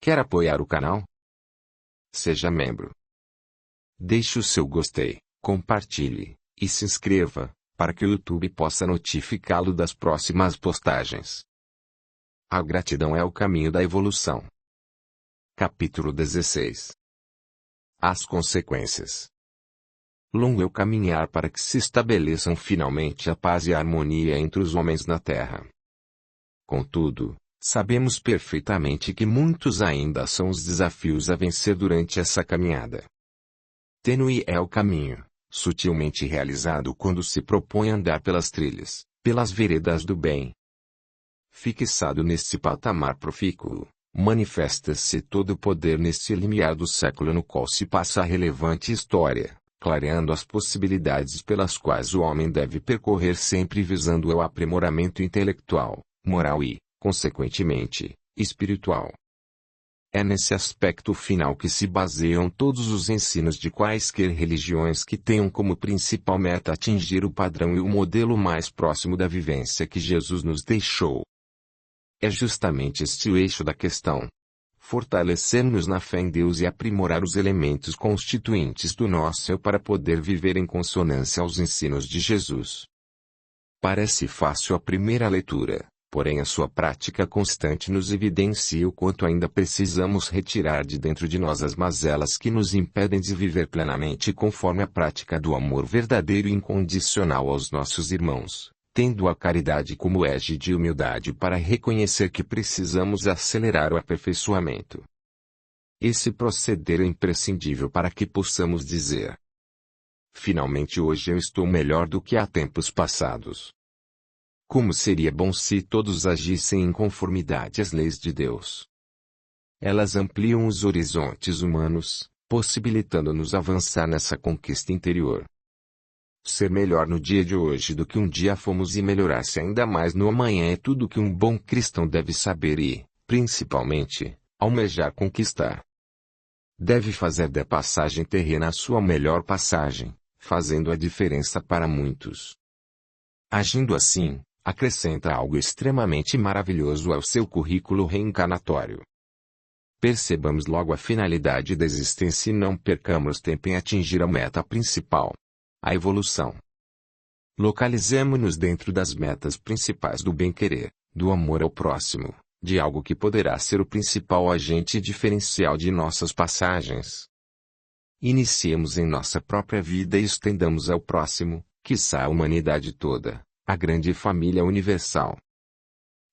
Quer apoiar o canal? Seja membro. Deixe o seu gostei, compartilhe, e se inscreva, para que o YouTube possa notificá-lo das próximas postagens. A gratidão é o caminho da evolução. Capítulo 16. As consequências. Longo é o caminhar para que se estabeleçam finalmente a paz e a harmonia entre os homens na terra. Contudo, sabemos perfeitamente que muitos ainda são os desafios a vencer durante essa caminhada. Tênue é o caminho, sutilmente realizado quando se propõe andar pelas trilhas, pelas veredas do bem. Fixado nesse patamar profícuo, manifesta-se todo o poder nesse limiar do século no qual se passa a relevante história, clareando as possibilidades pelas quais o homem deve percorrer sempre visando o aprimoramento intelectual, moral e, consequentemente, espiritual. É nesse aspecto final que se baseiam todos os ensinos de quaisquer religiões que tenham como principal meta atingir o padrão e o modelo mais próximo da vivência que Jesus nos deixou. É justamente este o eixo da questão. Fortalecer-nos na fé em Deus e aprimorar os elementos constituintes do nosso eu para poder viver em consonância aos ensinos de Jesus. Parece fácil a primeira leitura, porém a sua prática constante nos evidencia o quanto ainda precisamos retirar de dentro de nós as mazelas que nos impedem de viver plenamente conforme a prática do amor verdadeiro e incondicional aos nossos irmãos, tendo a caridade como égide de humildade para reconhecer que precisamos acelerar o aperfeiçoamento. Esse proceder é imprescindível para que possamos dizer: finalmente hoje eu estou melhor do que há tempos passados. Como seria bom se todos agissem em conformidade às leis de Deus. Elas ampliam os horizontes humanos, possibilitando-nos avançar nessa conquista interior. Ser melhor no dia de hoje do que um dia fomos e melhorar-se ainda mais no amanhã é tudo que um bom cristão deve saber e, principalmente, almejar conquistar. Deve fazer da passagem terrena a sua melhor passagem, fazendo a diferença para muitos. Agindo assim, acrescenta algo extremamente maravilhoso ao seu currículo reencarnatório. Percebamos logo a finalidade da existência e não percamos tempo em atingir a meta principal: a evolução. Localizemo-nos dentro das metas principais do bem-querer, do amor ao próximo, de algo que poderá ser o principal agente diferencial de nossas passagens. Iniciemos em nossa própria vida e estendamos ao próximo, quiçá a humanidade toda, a grande família universal.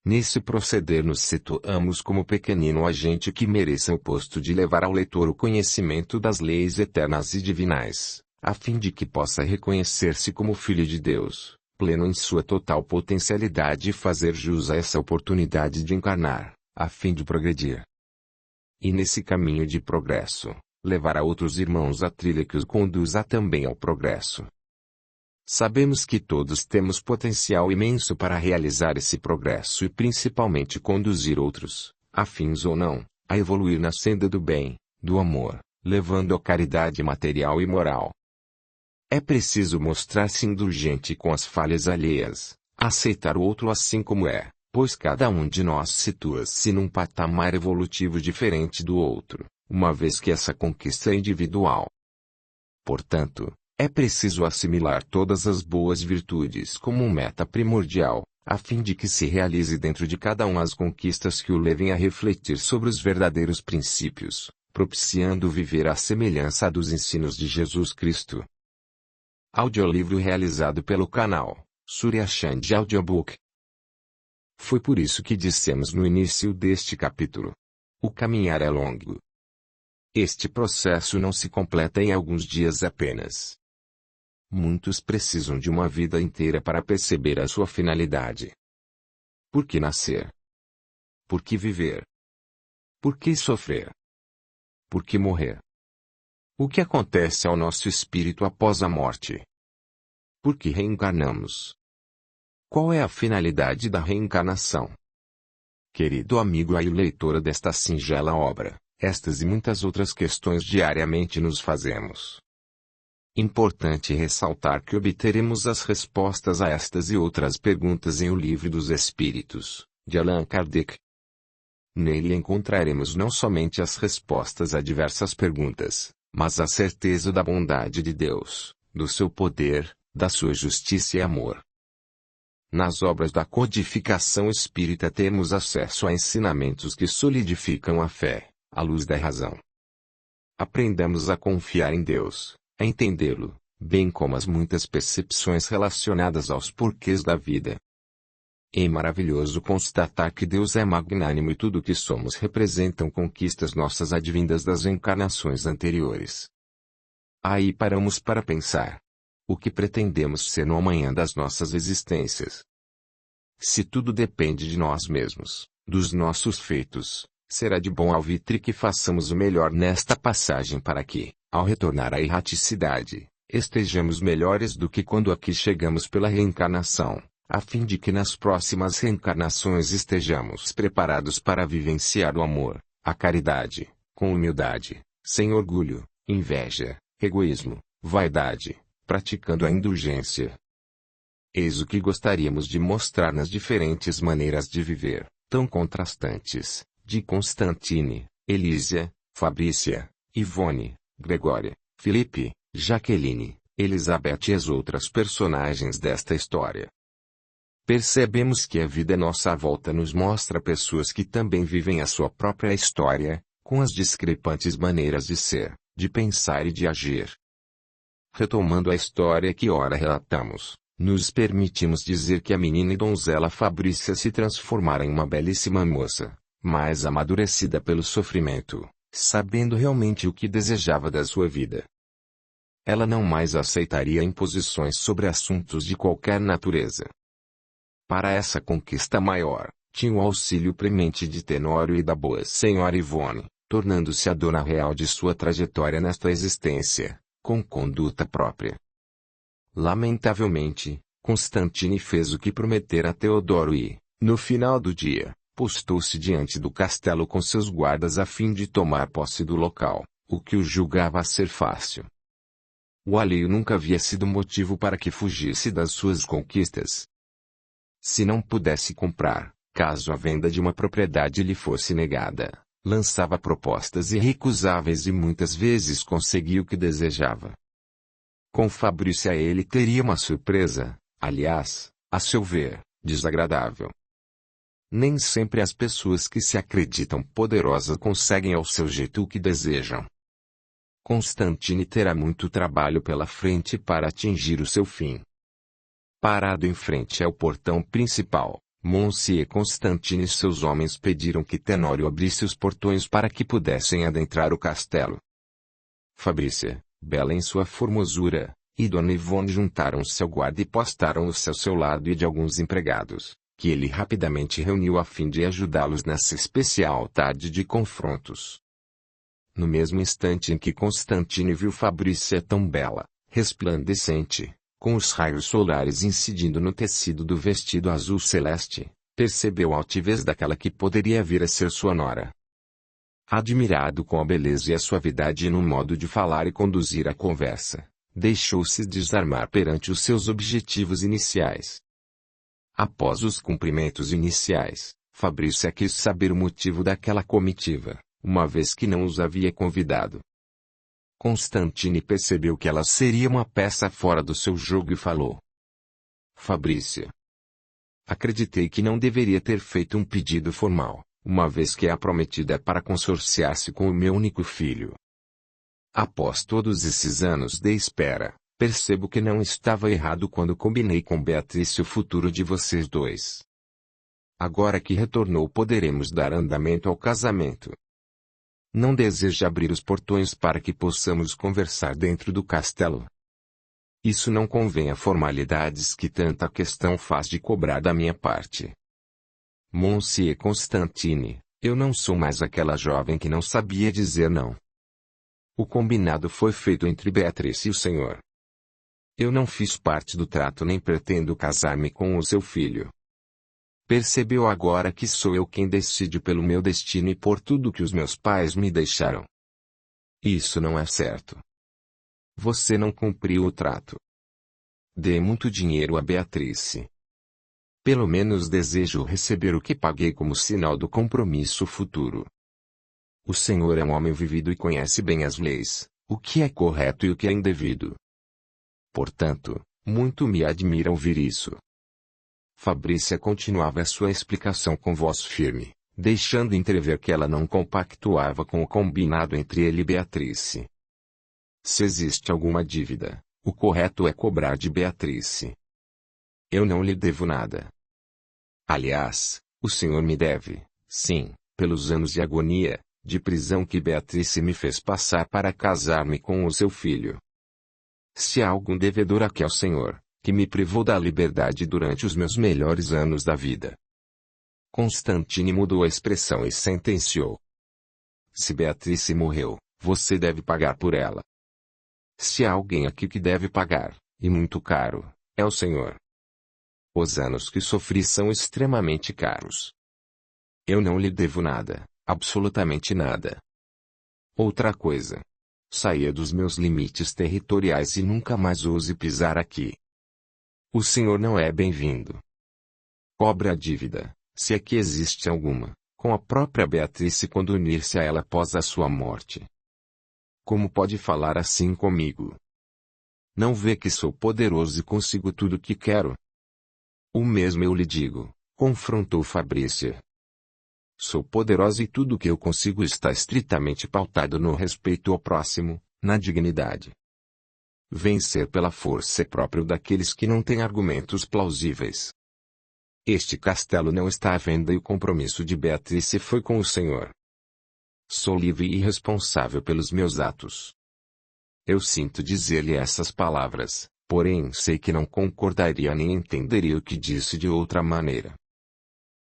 Nesse proceder nos situamos como pequenino agente que mereça o posto de levar ao leitor o conhecimento das leis eternas e divinais, a fim de que possa reconhecer-se como filho de Deus, pleno em sua total potencialidade e fazer jus a essa oportunidade de encarnar, a fim de progredir. E nesse caminho de progresso, levar a outros irmãos a trilha que os conduza também ao progresso. Sabemos que todos temos potencial imenso para realizar esse progresso e principalmente conduzir outros, afins ou não, a evoluir na senda do bem, do amor, levando a caridade material e moral. É preciso mostrar-se indulgente com as falhas alheias, aceitar o outro assim como é, pois cada um de nós situa-se num patamar evolutivo diferente do outro, uma vez que essa conquista é individual. Portanto, é preciso assimilar todas as boas virtudes como meta primordial, a fim de que se realize dentro de cada um as conquistas que o levem a refletir sobre os verdadeiros princípios, propiciando viver à semelhança dos ensinos de Jesus Cristo. Audiolivro realizado pelo canal Surya Chand Audiobook. Foi por isso que dissemos no início deste capítulo: o caminhar é longo. Este processo não se completa em alguns dias apenas. Muitos precisam de uma vida inteira para perceber a sua finalidade. Por que nascer? Por que viver? Por que sofrer? Por que morrer? O que acontece ao nosso espírito após a morte? Por que reencarnamos? Qual é a finalidade da reencarnação? Querido amigo e leitora desta singela obra, estas e muitas outras questões diariamente nos fazemos. Importante ressaltar que obteremos as respostas a estas e outras perguntas em O Livro dos Espíritos, de Allan Kardec. Nele encontraremos não somente as respostas a diversas perguntas, mas a certeza da bondade de Deus, do seu poder, da sua justiça e amor. Nas obras da codificação espírita temos acesso a ensinamentos que solidificam a fé, à luz da razão. Aprendemos a confiar em Deus, a entendê-lo, bem como as muitas percepções relacionadas aos porquês da vida. É maravilhoso constatar que Deus é magnânimo e tudo o que somos representam conquistas nossas advindas das encarnações anteriores. Aí paramos para pensar. O que pretendemos ser no amanhã das nossas existências? Se tudo depende de nós mesmos, dos nossos feitos, será de bom alvitre que façamos o melhor nesta passagem para que, ao retornar à erraticidade, estejamos melhores do que quando aqui chegamos pela reencarnação, a fim de que nas próximas reencarnações estejamos preparados para vivenciar o amor, a caridade, com humildade, sem orgulho, inveja, egoísmo, vaidade, praticando a indulgência. Eis o que gostaríamos de mostrar nas diferentes maneiras de viver, tão contrastantes, de Constantine, Elísia, Fabrícia, Ivone, Gregória, Felipe, Jaqueline, Elizabeth e as outras personagens desta história. Percebemos que a vida à nossa volta nos mostra pessoas que também vivem a sua própria história, com as discrepantes maneiras de ser, de pensar e de agir. Retomando a história que ora relatamos, nos permitimos dizer que a menina e donzela Fabrícia se transformara em uma belíssima moça, mais amadurecida pelo sofrimento, sabendo realmente o que desejava da sua vida. Ela não mais aceitaria imposições sobre assuntos de qualquer natureza. Para essa conquista maior, tinha o auxílio premente de Tenório e da boa senhora Ivone, tornando-se a dona real de sua trajetória nesta existência, com conduta própria. Lamentavelmente, Constantine fez o que prometera a Teodoro e, no final do dia, postou-se diante do castelo com seus guardas a fim de tomar posse do local, o que o julgava ser fácil. O alheio nunca havia sido motivo para que fugisse das suas conquistas. Se não pudesse comprar, caso a venda de uma propriedade lhe fosse negada, lançava propostas irrecusáveis e muitas vezes conseguia o que desejava. Com Fabrícia ele teria uma surpresa, aliás, a seu ver, desagradável. Nem sempre as pessoas que se acreditam poderosas conseguem ao seu jeito o que desejam. Constantine terá muito trabalho pela frente para atingir o seu fim. Parado em frente ao portão principal, Monsieur Constantine e seus homens pediram que Tenório abrisse os portões para que pudessem adentrar o castelo. Fabrícia, bela em sua formosura, e Dona Ivone juntaram-se ao guarda e postaram-se ao seu lado e de alguns empregados, que ele rapidamente reuniu a fim de ajudá-los nessa especial tarde de confrontos. No mesmo instante em que Constantine viu Fabrícia tão bela, resplandecente, com os raios solares incidindo no tecido do vestido azul celeste, percebeu a altivez daquela que poderia vir a ser sua nora. Admirado com a beleza e a suavidade no modo de falar e conduzir a conversa, deixou-se desarmar perante os seus objetivos iniciais. Após os cumprimentos iniciais, Fabrícia quis saber o motivo daquela comitiva, uma vez que não os havia convidado. Constantine percebeu que ela seria uma peça fora do seu jogo e falou: Fabrícia, acreditei que não deveria ter feito um pedido formal, uma vez que a prometida é para consorciar-se com o meu único filho. Após todos esses anos de espera, percebo que não estava errado quando combinei com Beatriz o futuro de vocês dois. Agora que retornou poderemos dar andamento ao casamento. Não deseja abrir os portões para que possamos conversar dentro do castelo? Isso não convém a formalidades que tanta questão faz de cobrar da minha parte. Monsieur Constantine, eu não sou mais aquela jovem que não sabia dizer não. O combinado foi feito entre Beatriz e o senhor. Eu não fiz parte do trato nem pretendo casar-me com o seu filho. Percebeu agora que sou eu quem decide pelo meu destino e por tudo que os meus pais me deixaram. Isso não é certo. Você não cumpriu o trato. Dê muito dinheiro a Beatriz. Pelo menos desejo receber o que paguei como sinal do compromisso futuro. O Senhor é um homem vivido e conhece bem as leis, o que é correto e o que é indevido. Portanto, muito me admira ouvir isso. Fabrícia continuava a sua explicação com voz firme, deixando entrever que ela não compactuava com o combinado entre ele e Beatrice. Se existe alguma dívida, o correto é cobrar de Beatrice. Eu não lhe devo nada. Aliás, o senhor me deve, sim, pelos anos de agonia, de prisão que Beatrice me fez passar para casar-me com o seu filho. Se há algum devedor aqui ao senhor, que me privou da liberdade durante os meus melhores anos da vida. Constantine mudou a expressão e sentenciou. Se Beatrice morreu, você deve pagar por ela. Se há alguém aqui que deve pagar, e muito caro, é o senhor. Os anos que sofri são extremamente caros. Eu não lhe devo nada, absolutamente nada. Outra coisa. Saia dos meus limites territoriais e nunca mais ouse pisar aqui. O senhor não é bem-vindo. Cobra a dívida, se é que existe alguma, com a própria Beatrice quando unir-se a ela após a sua morte. Como pode falar assim comigo? Não vê que sou poderoso e consigo tudo o que quero? O mesmo eu lhe digo, confrontou Fabrícia. Sou poderosa e tudo o que eu consigo está estritamente pautado no respeito ao próximo, na dignidade. Vencer pela força é próprio daqueles que não têm argumentos plausíveis. Este castelo não está à venda e o compromisso de Beatrice foi com o senhor. Sou livre e responsável pelos meus atos. Eu sinto dizer-lhe essas palavras, porém sei que não concordaria nem entenderia o que disse de outra maneira.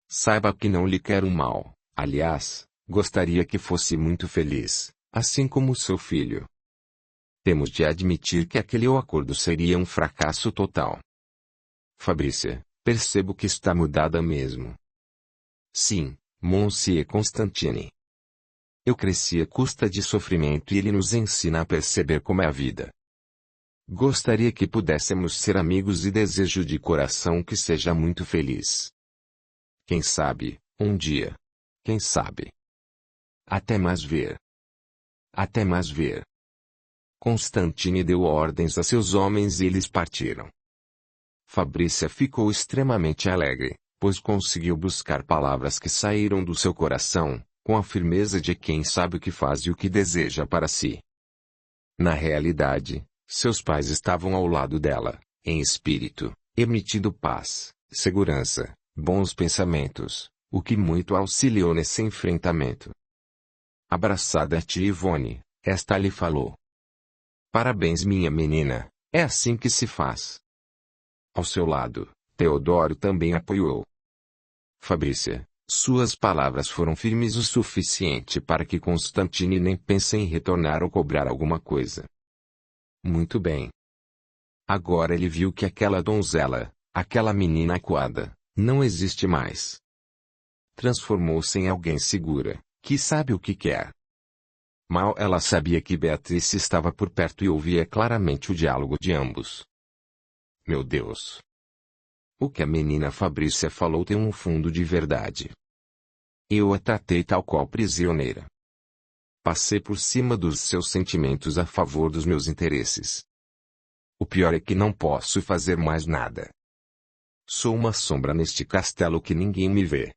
Saiba que não lhe quero mal, aliás, gostaria que fosse muito feliz, assim como seu filho. Temos de admitir que aquele acordo seria um fracasso total. Fabrícia, percebo que está mudada mesmo. Sim, Monsieur Constantine. Eu cresci à custa de sofrimento e ele nos ensina a perceber como é a vida. Gostaria que pudéssemos ser amigos e desejo de coração que seja muito feliz. Quem sabe, um dia. Quem sabe. Até mais ver. Até mais ver. Constantine deu ordens a seus homens e eles partiram. Fabrícia ficou extremamente alegre, pois conseguiu buscar palavras que saíram do seu coração, com a firmeza de quem sabe o que faz e o que deseja para si. Na realidade, seus pais estavam ao lado dela, em espírito, emitindo paz, segurança, bons pensamentos, o que muito auxiliou nesse enfrentamento. Abraçada a tia Ivone, esta lhe falou. Parabéns, minha menina, é assim que se faz. Ao seu lado, Teodoro também apoiou. Fabrícia, suas palavras foram firmes o suficiente para que Constantine nem pense em retornar ou cobrar alguma coisa. Muito bem. Agora ele viu que aquela donzela, aquela menina acuada, não existe mais. Transformou-se em alguém segura, que sabe o que quer. Mal ela sabia que Beatrice estava por perto e ouvia claramente o diálogo de ambos. Meu Deus! O que a menina Fabrícia falou tem um fundo de verdade. Eu a tratei tal qual prisioneira. Passei por cima dos seus sentimentos a favor dos meus interesses. O pior é que não posso fazer mais nada. Sou uma sombra neste castelo que ninguém me vê.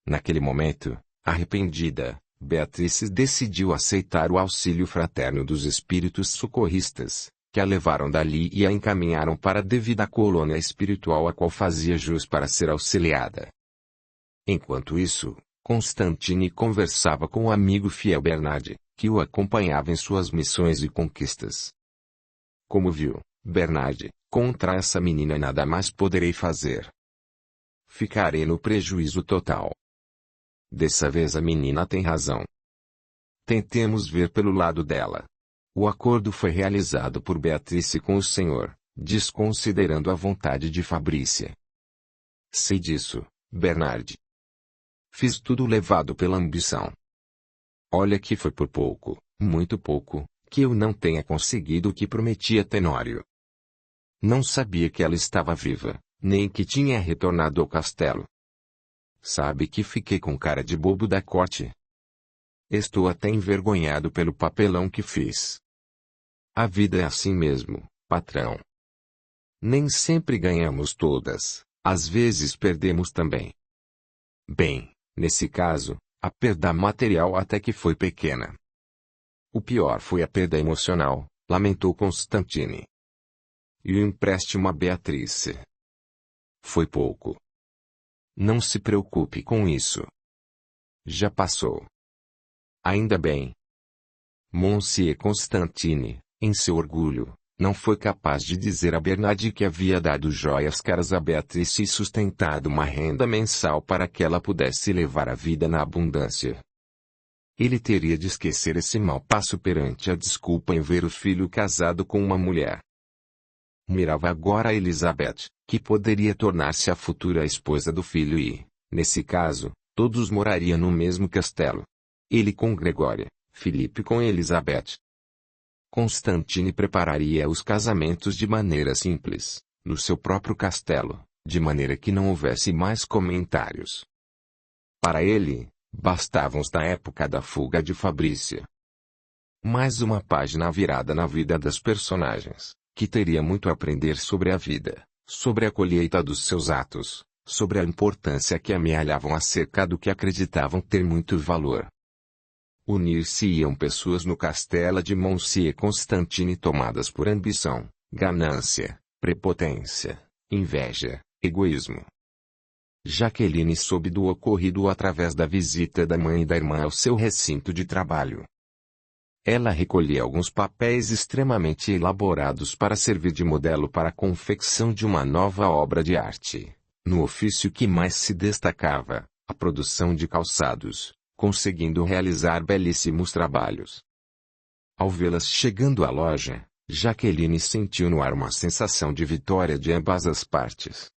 Naquele momento, arrependida, Beatrice decidiu aceitar o auxílio fraterno dos espíritos socorristas, que a levaram dali e a encaminharam para a devida colônia espiritual a qual fazia jus para ser auxiliada. Enquanto isso, Constantine conversava com o amigo fiel Bernard, que o acompanhava em suas missões e conquistas. Como viu, Bernard, contra essa menina nada mais poderei fazer. Ficarei no prejuízo total. Dessa vez a menina tem razão. Tentemos ver pelo lado dela. O acordo foi realizado por Beatrice com o senhor, desconsiderando a vontade de Fabrícia. Sei disso, Bernard. Fiz tudo levado pela ambição. Olha que foi por pouco, muito pouco, que eu não tenha conseguido o que prometi a Tenório. Não sabia que ela estava viva, nem que tinha retornado ao castelo. Sabe que fiquei com cara de bobo da corte. Estou até envergonhado pelo papelão que fiz. A vida é assim mesmo, patrão. Nem sempre ganhamos todas, às vezes perdemos também. Bem, nesse caso, a perda material até que foi pequena. O pior foi a perda emocional, lamentou Constantine. E o empréstimo a Beatrice. Foi pouco. Não se preocupe com isso. Já passou. Ainda bem. Monsieur Constantine, em seu orgulho, não foi capaz de dizer a Bernarde que havia dado joias caras a Beatrice e sustentado uma renda mensal para que ela pudesse levar a vida na abundância. Ele teria de esquecer esse mau passo perante a desculpa em ver o filho casado com uma mulher. Mirava agora a Elizabeth, que poderia tornar-se a futura esposa do filho e, nesse caso, todos morariam no mesmo castelo. Ele com Gregória, Felipe com Elizabeth. Constantine prepararia os casamentos de maneira simples, no seu próprio castelo, de maneira que não houvesse mais comentários. Para ele, bastavam os da época da fuga de Fabrícia. Mais uma página virada na vida das personagens, que teria muito a aprender sobre a vida, sobre a colheita dos seus atos, sobre a importância que amealhavam acerca do que acreditavam ter muito valor. Unir-se-iam pessoas no castelo de Monsieur Constantine tomadas por ambição, ganância, prepotência, inveja, egoísmo. Jaqueline soube do ocorrido através da visita da mãe e da irmã ao seu recinto de trabalho. Ela recolhia alguns papéis extremamente elaborados para servir de modelo para a confecção de uma nova obra de arte, no ofício que mais se destacava, a produção de calçados, conseguindo realizar belíssimos trabalhos. Ao vê-las chegando à loja, Jaqueline sentiu no ar uma sensação de vitória de ambas as partes.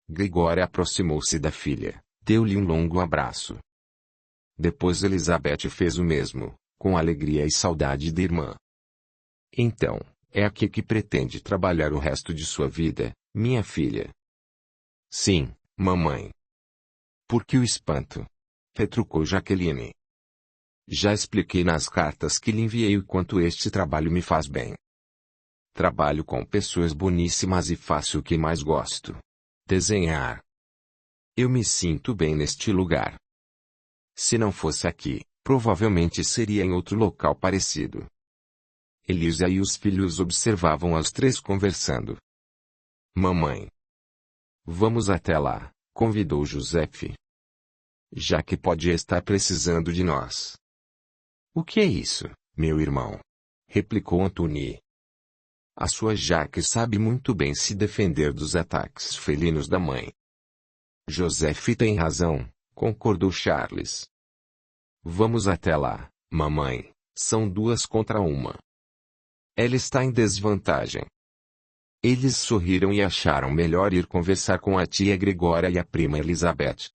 Gregória aproximou-se da filha, deu-lhe um longo abraço. Depois Elizabeth fez o mesmo, com alegria e saudade da irmã. Então, é aqui que pretende trabalhar o resto de sua vida, minha filha? Sim, mamãe. Por que o espanto? Retrucou Jaqueline. Já expliquei nas cartas que lhe enviei o quanto este trabalho me faz bem. Trabalho com pessoas boníssimas e faço o que mais gosto. Desenhar. Eu me sinto bem neste lugar. Se não fosse aqui, provavelmente seria em outro local parecido. Elisa e os filhos observavam as três conversando. Mamãe. Vamos até lá, convidou Joseph. Já que pode estar precisando de nós. O que é isso, meu irmão? Replicou Antony. A sua Jaque sabe muito bem se defender dos ataques felinos da mãe. Joseph tem razão, concordou Charles. Vamos até lá, mamãe, são 2 contra 1. Ela está em desvantagem. Eles sorriram e acharam melhor ir conversar com a tia Gregória e a prima Elizabeth.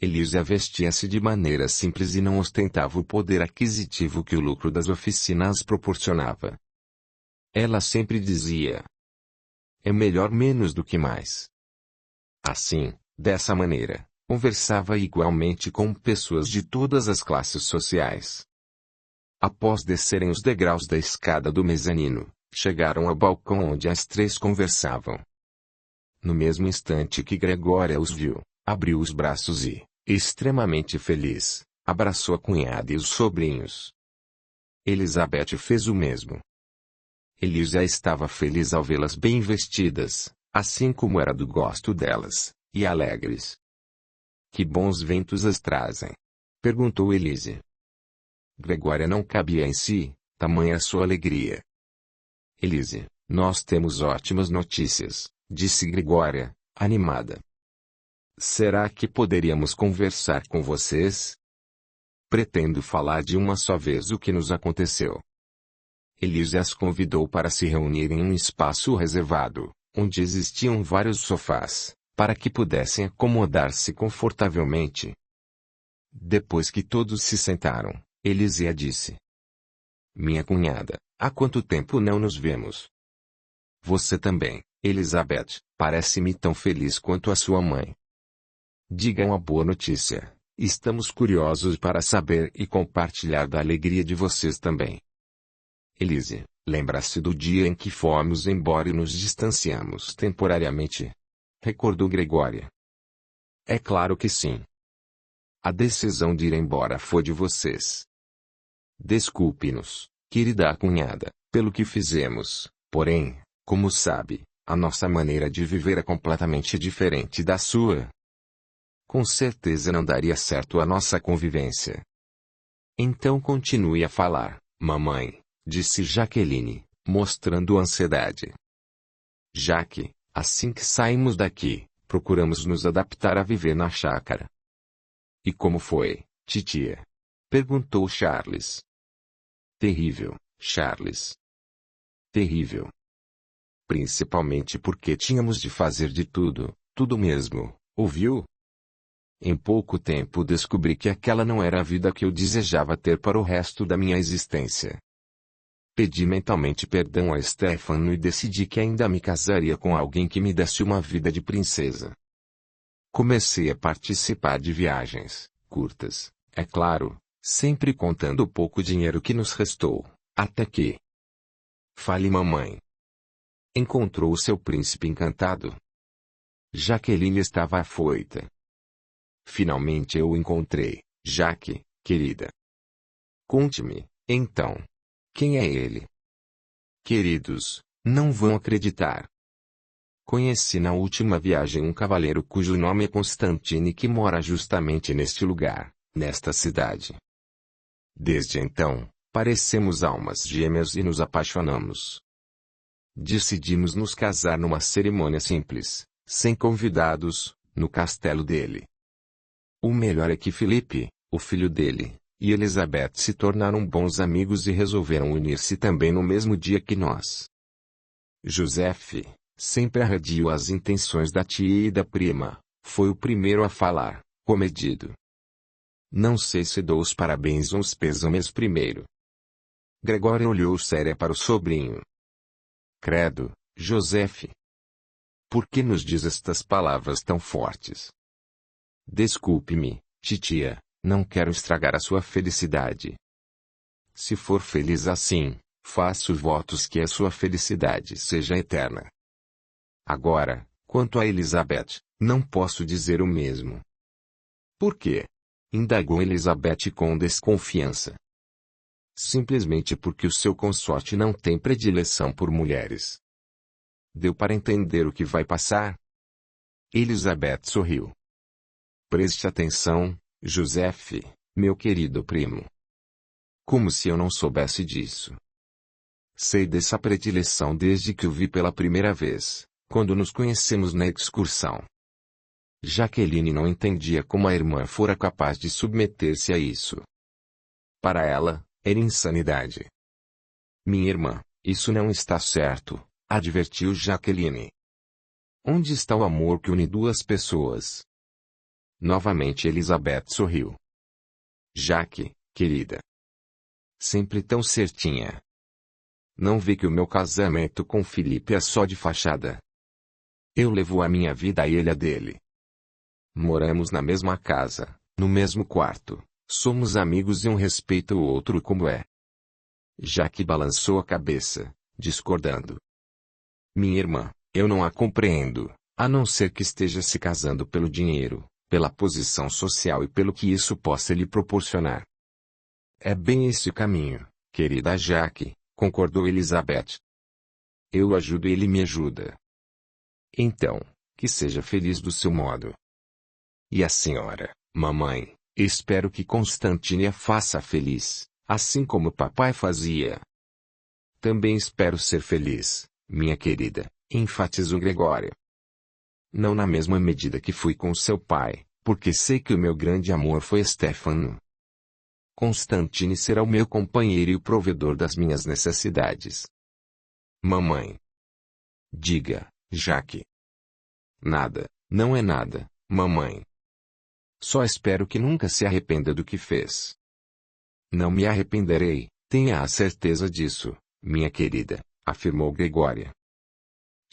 Elisa vestia-se de maneira simples e não ostentava o poder aquisitivo que o lucro das oficinas proporcionava. Ela sempre dizia: é melhor menos do que mais. Assim, dessa maneira, conversava igualmente com pessoas de todas as classes sociais. Após descerem os degraus da escada do mezanino, chegaram ao balcão onde as três conversavam. No mesmo instante que Gregória os viu, abriu os braços e, extremamente feliz, abraçou a cunhada e os sobrinhos. Elizabeth fez o mesmo. Elisa estava feliz ao vê-las bem vestidas, assim como era do gosto delas, e alegres. Que bons ventos as trazem? Perguntou Elise. Gregória não cabia em si, tamanha sua alegria. Elise, nós temos ótimas notícias, disse Gregória, animada. Será que poderíamos conversar com vocês? Pretendo falar de uma só vez o que nos aconteceu. Elise as convidou para se reunir em um espaço reservado, onde existiam vários sofás, para que pudessem acomodar-se confortavelmente. Depois que todos se sentaram, Elise disse: Minha cunhada, há quanto tempo não nos vemos? Você também, Elizabeth, parece-me tão feliz quanto a sua mãe. Diga uma boa notícia. Estamos curiosos para saber e compartilhar da alegria de vocês também. Elise, lembra-se do dia em que fomos embora e nos distanciamos temporariamente? Recordou Gregória. É claro que sim. A decisão de ir embora foi de vocês. Desculpe-nos, querida cunhada, pelo que fizemos, porém, como sabe, a nossa maneira de viver é completamente diferente da sua. Com certeza não daria certo a nossa convivência. Então continue a falar, mamãe, disse Jaqueline, mostrando ansiedade. Jaque, assim que saímos daqui, procuramos nos adaptar a viver na chácara. E como foi, titia? Perguntou Charles. Terrível, Charles. Terrível. Principalmente porque tínhamos de fazer de tudo, tudo mesmo, ouviu? Em pouco tempo descobri que aquela não era a vida que eu desejava ter para o resto da minha existência. Pedi mentalmente perdão a Stefano e decidi que ainda me casaria com alguém que me desse uma vida de princesa. Comecei a participar de viagens, curtas, é claro, sempre contando o pouco dinheiro que nos restou, até que... Fale, mamãe. Encontrou o seu príncipe encantado? Jaqueline estava afoita. Finalmente eu o encontrei, Jaque, querida. Conte-me, então. Quem é ele? Queridos, não vão acreditar. Conheci na última viagem um cavaleiro cujo nome é Constantine que mora justamente neste lugar, nesta cidade. Desde então, parecemos almas gêmeas e nos apaixonamos. Decidimos nos casar numa cerimônia simples, sem convidados, no castelo dele. O melhor é que Felipe, o filho dele, e Elizabeth se tornaram bons amigos e resolveram unir-se também no mesmo dia que nós. Joseph, sempre arredio às intenções da tia e da prima, foi o primeiro a falar, comedido. Não sei se dou os parabéns ou os pêsames primeiro. Gregória olhou séria para o sobrinho. Credo, Joseph. Por que nos diz estas palavras tão fortes? Desculpe-me, titia, não quero estragar a sua felicidade. Se for feliz assim, faço votos que a sua felicidade seja eterna. Agora, quanto a Elizabeth, não posso dizer o mesmo. Por quê? Indagou Elizabeth com desconfiança. Simplesmente porque o seu consorte não tem predileção por mulheres. Deu para entender o que vai passar? Elizabeth sorriu. Preste atenção, Joseph, meu querido primo. Como se eu não soubesse disso. Sei dessa predileção desde que o vi pela primeira vez, quando nos conhecemos na excursão. Jaqueline não entendia como a irmã fora capaz de submeter-se a isso. Para ela, era insanidade. Minha irmã, isso não está certo, advertiu Jaqueline. Onde está o amor que une duas pessoas? Novamente Elizabeth sorriu. Jaque, querida. Sempre tão certinha. Não vê que o meu casamento com Felipe é só de fachada. Eu levo a minha vida e ele a dele. Moramos na mesma casa, no mesmo quarto, somos amigos e um respeita o outro como é. Jaque balançou a cabeça, discordando. Minha irmã, eu não a compreendo, a não ser que esteja se casando pelo dinheiro, pela posição social e pelo que isso possa lhe proporcionar. É bem esse caminho, querida Jaque, concordou Elizabeth. Eu ajudo e ele me ajuda. Então, que seja feliz do seu modo. E a senhora, mamãe, espero que Constantine a faça feliz, assim como papai fazia. Também espero ser feliz, minha querida, enfatizou Gregória. Não na mesma medida que fui com seu pai, porque sei que o meu grande amor foi Stefano. Constantine será o meu companheiro e o provedor das minhas necessidades. Mamãe. Diga, Jaque. Nada, não é nada, mamãe. Só espero que nunca se arrependa do que fez. Não me arrependerei, tenha a certeza disso, minha querida, afirmou Gregória.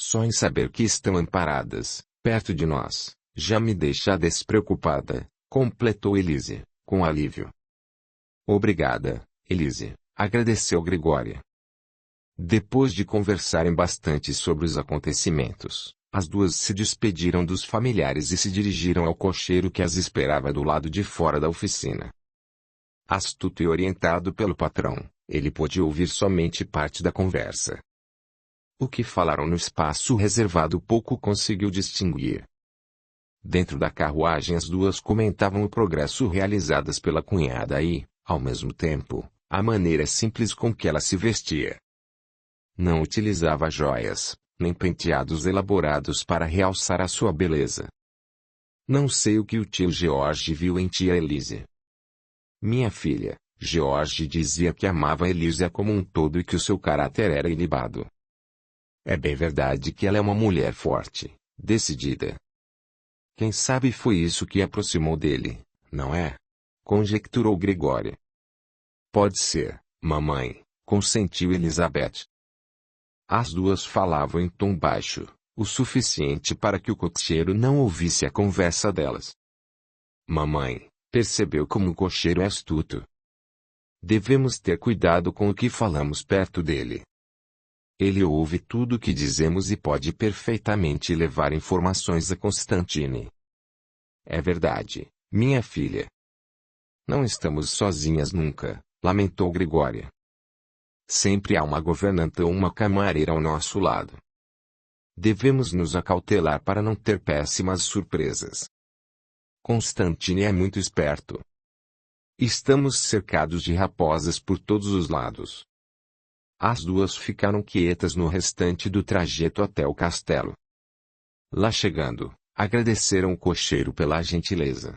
Só em saber que estão amparadas, perto de nós, já me deixa despreocupada, completou Elise, com alívio. Obrigada, Elise, agradeceu Gregória. Depois de conversarem bastante sobre os acontecimentos, as duas se despediram dos familiares e se dirigiram ao cocheiro que as esperava do lado de fora da oficina. Astuto e orientado pelo patrão, ele pôde ouvir somente parte da conversa. O que falaram no espaço reservado pouco conseguiu distinguir. Dentro da carruagem as duas comentavam o progresso realizadas pela cunhada e, ao mesmo tempo, a maneira simples com que ela se vestia. Não utilizava joias, nem penteados elaborados para realçar a sua beleza. Não sei o que o tio George viu em tia Elise. Minha filha, George dizia que amava Elise como um todo e que o seu caráter era ilibado. É bem verdade que ela é uma mulher forte, decidida. Quem sabe foi isso que aproximou dele, não é? Conjecturou Gregória. Pode ser, mamãe, consentiu Elizabeth. As duas falavam em tom baixo, o suficiente para que o cocheiro não ouvisse a conversa delas. Mamãe, percebeu como o cocheiro é astuto. Devemos ter cuidado com o que falamos perto dele. Ele ouve tudo o que dizemos e pode perfeitamente levar informações a Constantine. É verdade, minha filha. Não estamos sozinhas nunca, lamentou Gregória. Sempre há uma governanta ou uma camareira ao nosso lado. Devemos nos acautelar para não ter péssimas surpresas. Constantine é muito esperto. Estamos cercados de raposas por todos os lados. As duas ficaram quietas no restante do trajeto até o castelo. Lá chegando, agradeceram o cocheiro pela gentileza.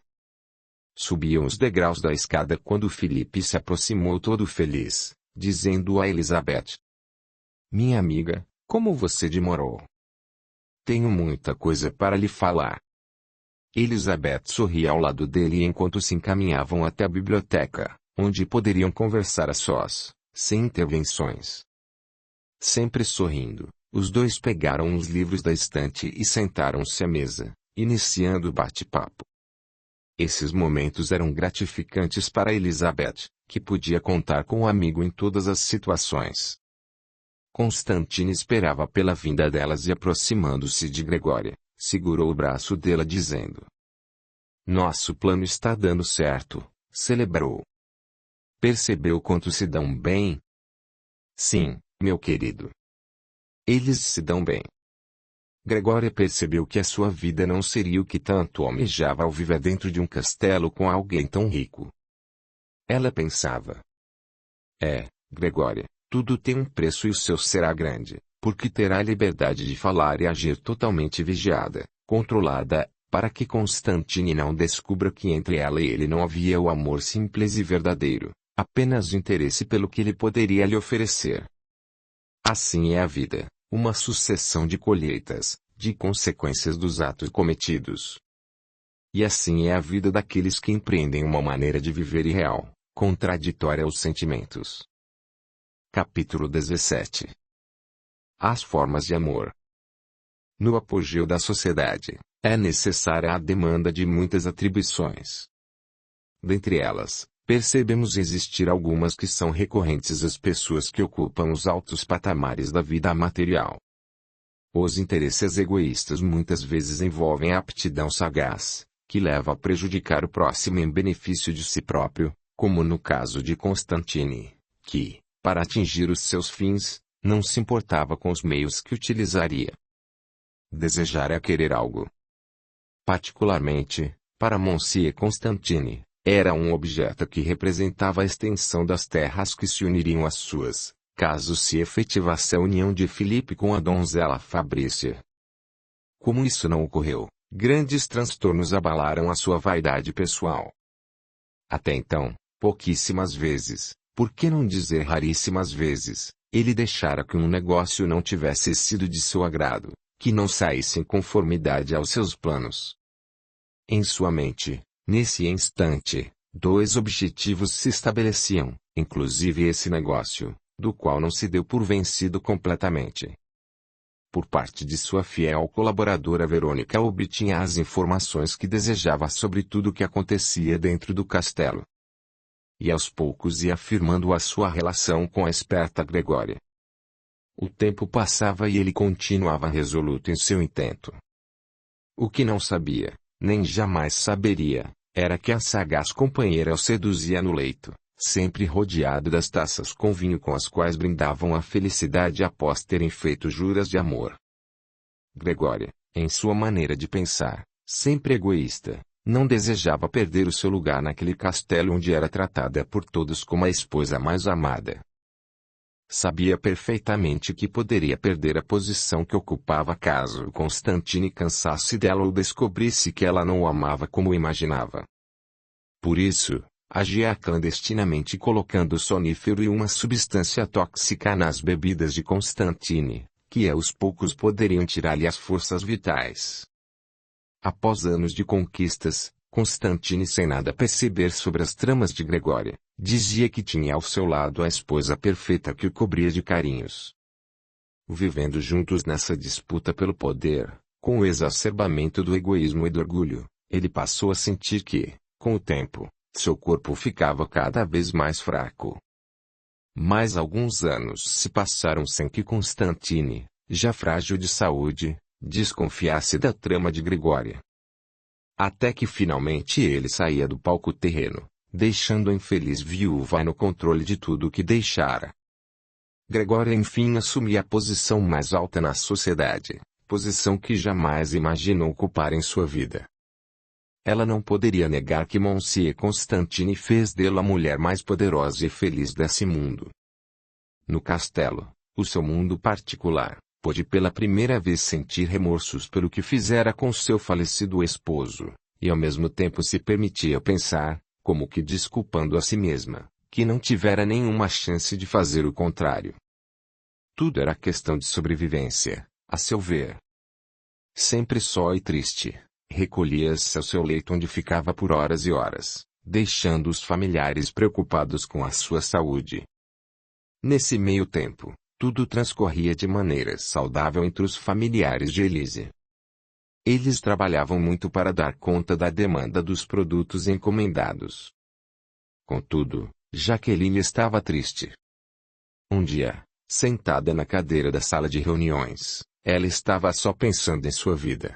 Subiam os degraus da escada quando Felipe se aproximou todo feliz, dizendo a Elizabeth: Minha amiga, como você demorou? Tenho muita coisa para lhe falar. Elizabeth sorria ao lado dele enquanto se encaminhavam até a biblioteca, onde poderiam conversar a sós, sem intervenções. Sempre sorrindo, os dois pegaram os livros da estante e sentaram-se à mesa, iniciando o bate-papo. Esses momentos eram gratificantes para Elizabeth, que podia contar com o amigo em todas as situações. Constantine esperava pela vinda delas e aproximando-se de Gregória, segurou o braço dela dizendo: Nosso plano está dando certo, celebrou. Percebeu quanto se dão bem? Sim, meu querido. Eles se dão bem. Gregória percebeu que a sua vida não seria o que tanto almejava ao viver dentro de um castelo com alguém tão rico. Ela pensava: Gregória, tudo tem um preço e o seu será grande, porque terá a liberdade de falar e agir totalmente vigiada, controlada, para que Constantine não descubra que entre ela e ele não havia o amor simples e verdadeiro, apenas o interesse pelo que ele poderia lhe oferecer. Assim é a vida, uma sucessão de colheitas, de consequências dos atos cometidos. E assim é a vida daqueles que empreendem uma maneira de viver irreal, contraditória aos sentimentos. Capítulo 17. As formas de amor. No apogeu da sociedade, é necessária a demanda de muitas atribuições. Dentre elas, percebemos existir algumas que são recorrentes às pessoas que ocupam os altos patamares da vida material. Os interesses egoístas muitas vezes envolvem a aptidão sagaz, que leva a prejudicar o próximo em benefício de si próprio, como no caso de Constantine, que, para atingir os seus fins, não se importava com os meios que utilizaria. Desejar é querer algo. Particularmente, para Monsieur Constantine, era um objeto que representava a extensão das terras que se uniriam às suas, caso se efetivasse a união de Filipe com a donzela Fabrícia. Como isso não ocorreu, grandes transtornos abalaram a sua vaidade pessoal. Até então, pouquíssimas vezes, por que não dizer raríssimas vezes, ele deixara que um negócio não tivesse sido de seu agrado, que não saísse em conformidade aos seus planos. Em sua mente, nesse instante, dois objetivos se estabeleciam, inclusive esse negócio, do qual não se deu por vencido completamente. Por parte de sua fiel colaboradora Verônica obtinha as informações que desejava sobre tudo o que acontecia dentro do castelo. E aos poucos ia afirmando a sua relação com a esperta Gregória. O tempo passava e ele continuava resoluto em seu intento. O que não sabia, nem jamais saberia, era que a sagaz companheira o seduzia no leito, sempre rodeado das taças com vinho com as quais brindavam a felicidade após terem feito juras de amor. Gregória, em sua maneira de pensar, sempre egoísta, não desejava perder o seu lugar naquele castelo onde era tratada por todos como a esposa mais amada. Sabia perfeitamente que poderia perder a posição que ocupava caso Constantine cansasse dela ou descobrisse que ela não o amava como imaginava. Por isso, agia clandestinamente colocando sonífero e uma substância tóxica nas bebidas de Constantine, que aos poucos poderiam tirar-lhe as forças vitais. Após anos de conquistas, Constantine, sem nada perceber sobre as tramas de Gregória, dizia que tinha ao seu lado a esposa perfeita que o cobria de carinhos. Vivendo juntos nessa disputa pelo poder, com o exacerbamento do egoísmo e do orgulho, ele passou a sentir que, com o tempo, seu corpo ficava cada vez mais fraco. Mais alguns anos se passaram sem que Constantine, já frágil de saúde, desconfiasse da trama de Gregória. Até que finalmente ele saía do palco terreno, deixando a infeliz viúva no controle de tudo o que deixara. Gregória enfim assumia a posição mais alta na sociedade, posição que jamais imaginou ocupar em sua vida. Ela não poderia negar que Monsieur Constantine fez dela a mulher mais poderosa e feliz desse mundo. No castelo, o seu mundo particular, pôde pela primeira vez sentir remorsos pelo que fizera com seu falecido esposo, e ao mesmo tempo se permitia pensar, como que desculpando a si mesma, que não tivera nenhuma chance de fazer o contrário. Tudo era questão de sobrevivência, a seu ver. Sempre só e triste, recolhia-se ao seu leito onde ficava por horas e horas, deixando os familiares preocupados com a sua saúde. Nesse meio tempo, tudo transcorria de maneira saudável entre os familiares de Elise. Eles trabalhavam muito para dar conta da demanda dos produtos encomendados. Contudo, Jaqueline estava triste. Um dia, sentada na cadeira da sala de reuniões, ela estava só pensando em sua vida.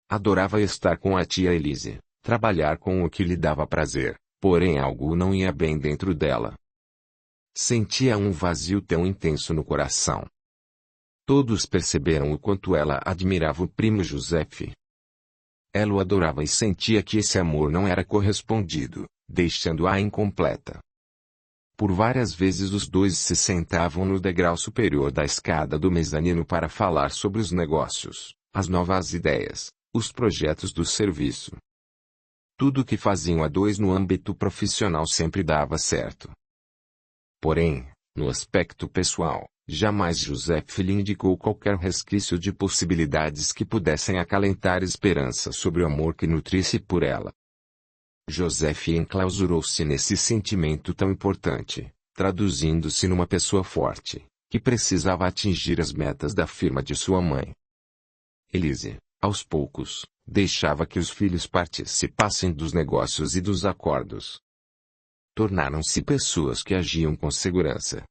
Adorava estar com a tia Elise, trabalhar com o que lhe dava prazer, porém algo não ia bem dentro dela. Sentia um vazio tão intenso no coração. Todos perceberam o quanto ela admirava o primo Joseph. Ela o adorava e sentia que esse amor não era correspondido, deixando-a incompleta. Por várias vezes os dois se sentavam no degrau superior da escada do mezanino para falar sobre os negócios, as novas ideias, os projetos do serviço. Tudo o que faziam a dois no âmbito profissional sempre dava certo. Porém, no aspecto pessoal, jamais Joseph lhe indicou qualquer resquício de possibilidades que pudessem acalentar esperança sobre o amor que nutrisse por ela. Joseph enclausurou-se nesse sentimento tão importante, traduzindo-se numa pessoa forte, que precisava atingir as metas da firma de sua mãe. Elise, aos poucos, deixava que os filhos participassem dos negócios e dos acordos. Tornaram-se pessoas que agiam com segurança.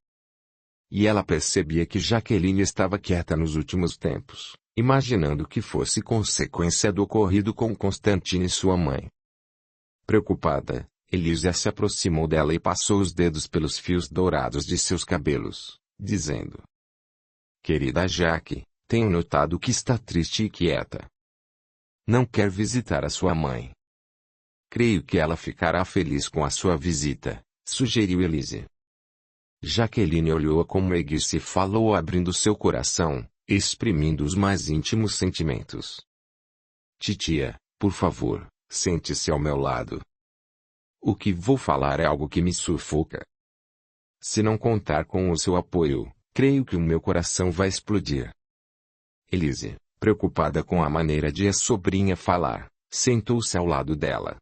E ela percebia que Jaqueline estava quieta nos últimos tempos, imaginando que fosse consequência do ocorrido com Constantine e sua mãe. Preocupada, Elisa se aproximou dela e passou os dedos pelos fios dourados de seus cabelos, dizendo: "Querida Jaque, tenho notado que está triste e quieta. Não quer visitar a sua mãe. Creio que ela ficará feliz com a sua visita", sugeriu Elise. Jaqueline olhou-a com meiguice e falou abrindo seu coração, exprimindo os mais íntimos sentimentos. "Titia, por favor, sente-se ao meu lado. O que vou falar é algo que me sufoca. Se não contar com o seu apoio, creio que o meu coração vai explodir." Elise, preocupada com a maneira de a sobrinha falar, sentou-se ao lado dela.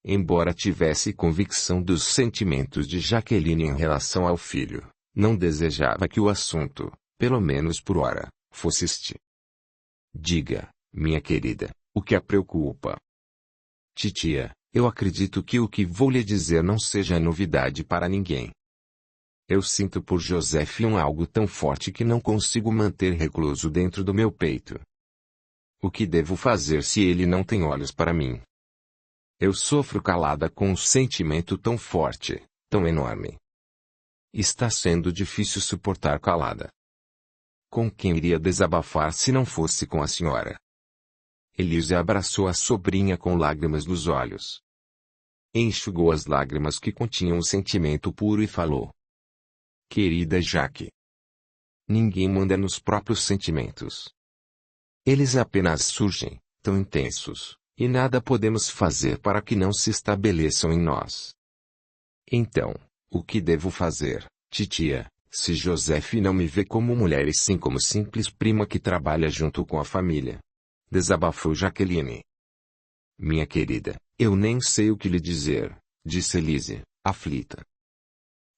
Embora tivesse convicção dos sentimentos de Jaqueline em relação ao filho, não desejava que o assunto, pelo menos por ora, fosseste. Diga, minha querida, o que a preocupa? Titia, eu acredito que o que vou lhe dizer não seja novidade para ninguém. Eu sinto por Joseph algo tão forte que não consigo manter recluso dentro do meu peito. O que devo fazer se ele não tem olhos para mim? Eu sofro calada com um sentimento tão forte, tão enorme. Está sendo difícil suportar calada. Com quem iria desabafar se não fosse com a senhora? Elise abraçou a sobrinha com lágrimas nos olhos. Enxugou as lágrimas que continham o sentimento puro e falou: Querida Jaque, ninguém manda nos próprios sentimentos. Eles apenas surgem, tão intensos, e nada podemos fazer para que não se estabeleçam em nós. Então, o que devo fazer, titia, se Joseph não me vê como mulher e sim como simples prima que trabalha junto com a família? Desabafou Jaqueline. Minha querida, eu nem sei o que lhe dizer, disse Elise, aflita.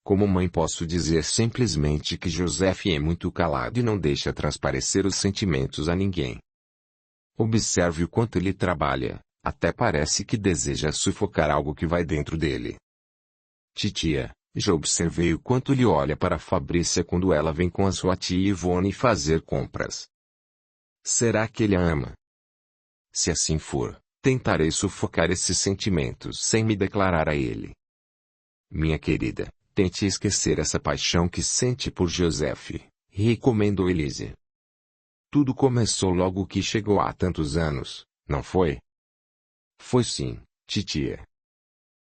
Como mãe posso dizer simplesmente que Joseph é muito calado e não deixa transparecer os sentimentos a ninguém. Observe o quanto ele trabalha, até parece que deseja sufocar algo que vai dentro dele. Titia, já observei o quanto ele olha para Fabrícia quando ela vem com a sua tia Ivone fazer compras. Será que ele a ama? Se assim for, tentarei sufocar esses sentimentos sem me declarar a ele. Minha querida, tente esquecer essa paixão que sente por Joseph, recomendou Elise. Tudo começou logo que chegou há tantos anos, não foi? Foi sim, titia.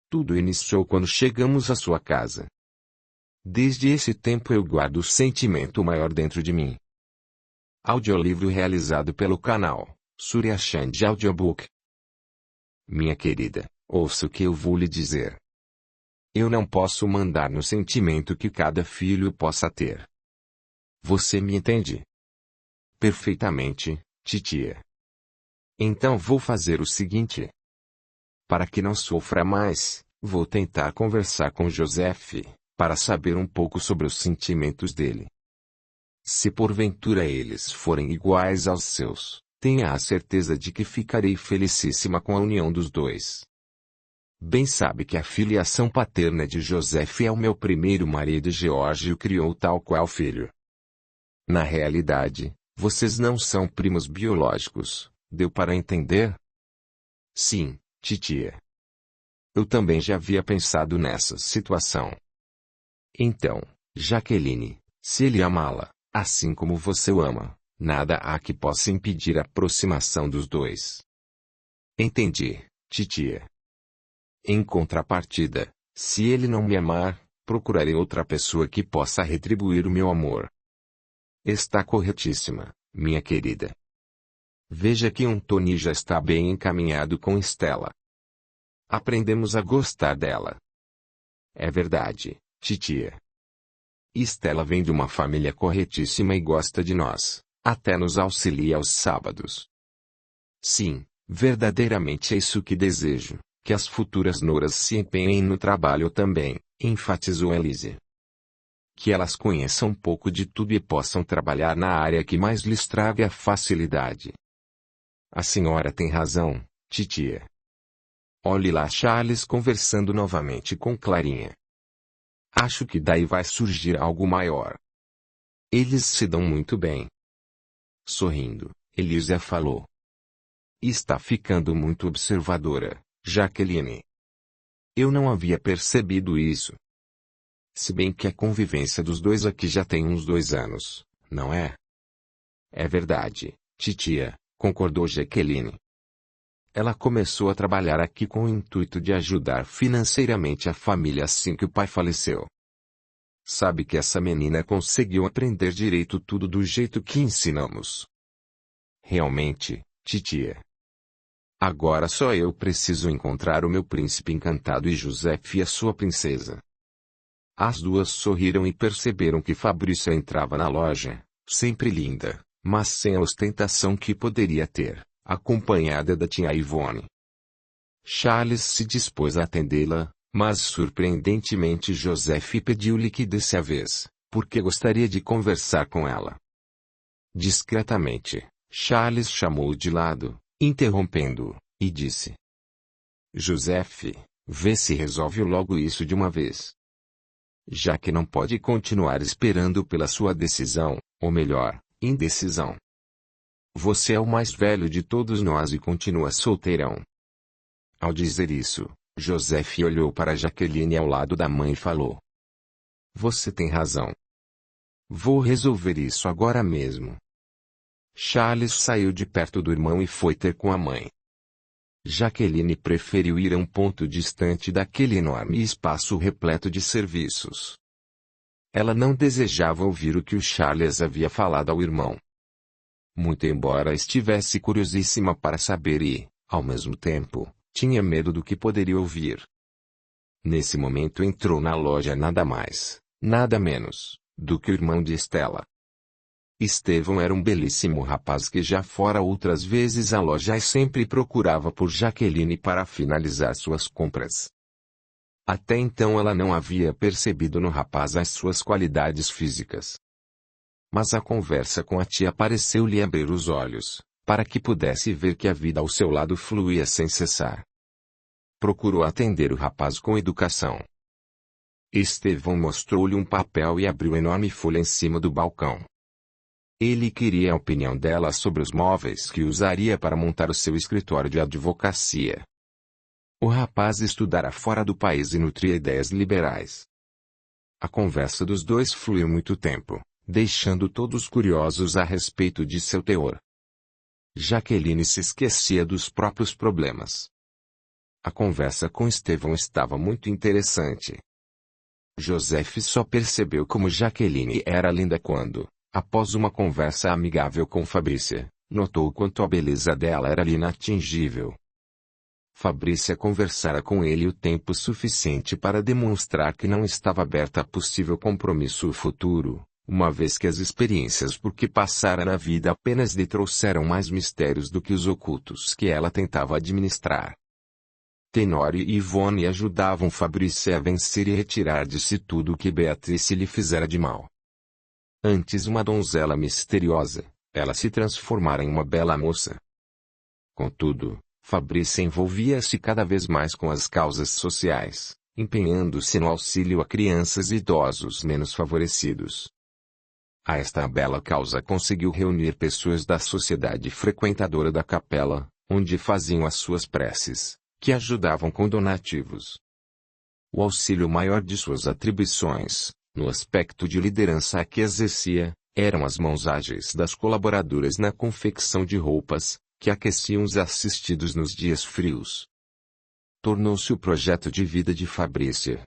Tudo iniciou quando chegamos à sua casa. Desde esse tempo eu guardo o sentimento maior dentro de mim. Audiolivro realizado pelo canal Surya Chand Audiobook. Minha querida, ouça o que eu vou lhe dizer. Eu não posso mandar no sentimento que cada filho possa ter. Você me entende? Perfeitamente, titia. Então vou fazer o seguinte. Para que não sofra mais, vou tentar conversar com Joseph, para saber um pouco sobre os sentimentos dele. Se porventura eles forem iguais aos seus, tenha a certeza de que ficarei felicíssima com a união dos dois. Bem sabe que a filiação paterna de Joseph é o meu primeiro marido e George o criou tal qual filho. Na realidade, vocês não são primos biológicos, deu para entender? Sim, titia. Eu também já havia pensado nessa situação. Então, Jaqueline, se ele amá-la, assim como você o ama, nada há que possa impedir a aproximação dos dois. Entendi, titia. Em contrapartida, se ele não me amar, procurarei outra pessoa que possa retribuir o meu amor. Está corretíssima, minha querida. Veja que Tony já está bem encaminhado com Stella. Aprendemos a gostar dela. É verdade, titia. Stella vem de uma família corretíssima e gosta de nós, até nos auxilia aos sábados. Sim, verdadeiramente é isso que desejo, que as futuras noras se empenhem no trabalho também, enfatizou Elise. Que elas conheçam um pouco de tudo e possam trabalhar na área que mais lhes traga facilidade. A senhora tem razão, titia. Olhe lá Charles conversando novamente com Clarinha. Acho que daí vai surgir algo maior. Eles se dão muito bem. Sorrindo, Elisa falou. Está ficando muito observadora, Jaqueline. Eu não havia percebido isso. Se bem que a convivência dos dois aqui já tem uns 2 anos, não é? É verdade, titia, concordou Jaqueline. Ela começou a trabalhar aqui com o intuito de ajudar financeiramente a família assim que o pai faleceu. Sabe que essa menina conseguiu aprender direito tudo do jeito que ensinamos. Realmente, titia. Agora só eu preciso encontrar o meu príncipe encantado e Joseph e a sua princesa. As duas sorriram e perceberam que Fabrícia entrava na loja, sempre linda, mas sem a ostentação que poderia ter, acompanhada da tia Ivone. Charles se dispôs a atendê-la, mas surpreendentemente Joseph pediu-lhe que desse a vez, porque gostaria de conversar com ela. Discretamente, Charles chamou-o de lado, interrompendo-o, e disse: Joseph, vê se resolve logo isso de uma vez. Já que não pode continuar esperando pela sua decisão, ou melhor, indecisão. Você é o mais velho de todos nós e continua solteirão. Ao dizer isso, Joseph olhou para Jaqueline ao lado da mãe e falou: Você tem razão. Vou resolver isso agora mesmo. Charles saiu de perto do irmão e foi ter com a mãe. Jaqueline preferiu ir a um ponto distante daquele enorme espaço repleto de serviços. Ela não desejava ouvir o que o Charles havia falado ao irmão. Muito embora estivesse curiosíssima para saber e, ao mesmo tempo, tinha medo do que poderia ouvir. Nesse momento entrou na loja nada mais, nada menos, do que o irmão de Estela. Estevão era um belíssimo rapaz que já fora outras vezes à loja e sempre procurava por Jaqueline para finalizar suas compras. Até então ela não havia percebido no rapaz as suas qualidades físicas. Mas a conversa com a tia pareceu-lhe abrir os olhos, para que pudesse ver que a vida ao seu lado fluía sem cessar. Procurou atender o rapaz com educação. Estevão mostrou-lhe um papel e abriu enorme folha em cima do balcão. Ele queria a opinião dela sobre os móveis que usaria para montar o seu escritório de advocacia. O rapaz estudara fora do país e nutria ideias liberais. A conversa dos dois fluiu muito tempo, deixando todos curiosos a respeito de seu teor. Jaqueline se esquecia dos próprios problemas. A conversa com Estevão estava muito interessante. Joseph só percebeu como Jaqueline era linda quando, após uma conversa amigável com Fabrícia, notou quanto a beleza dela era inatingível. Fabrícia conversara com ele o tempo suficiente para demonstrar que não estava aberta a possível compromisso futuro, uma vez que as experiências por que passara na vida apenas lhe trouxeram mais mistérios do que os ocultos que ela tentava administrar. Tenório e Ivone ajudavam Fabrícia a vencer e retirar de si tudo o que Beatrice lhe fizera de mal. Antes uma donzela misteriosa, ela se transformara em uma bela moça. Contudo, Fabrícia envolvia-se cada vez mais com as causas sociais, empenhando-se no auxílio a crianças e idosos menos favorecidos. A esta bela causa conseguiu reunir pessoas da sociedade frequentadora da capela, onde faziam as suas preces, que ajudavam com donativos. O auxílio maior de suas atribuições, no aspecto de liderança a que exercia, eram as mãos ágeis das colaboradoras na confecção de roupas, que aqueciam os assistidos nos dias frios. Tornou-se o projeto de vida de Fabrícia.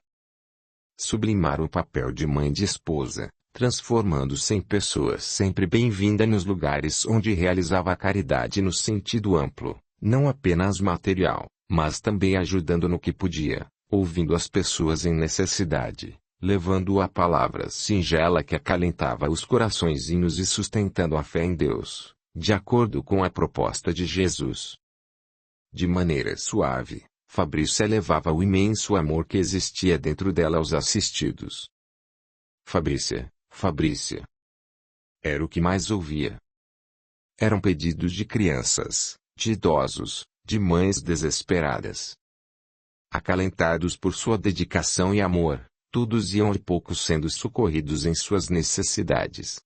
Sublimar o papel de mãe e de esposa, transformando-se em pessoa sempre bem-vinda nos lugares onde realizava a caridade no sentido amplo, não apenas material, mas também ajudando no que podia, ouvindo as pessoas em necessidade, levando a palavra singela que acalentava os coraçõezinhos e sustentando a fé em Deus, de acordo com a proposta de Jesus. De maneira suave, Fabrícia elevava o imenso amor que existia dentro dela aos assistidos. Fabrícia, Fabrícia. Era o que mais ouvia. Eram pedidos de crianças, de idosos, de mães desesperadas. Acalentados por sua dedicação e amor, todos iam de pouco sendo socorridos em suas necessidades.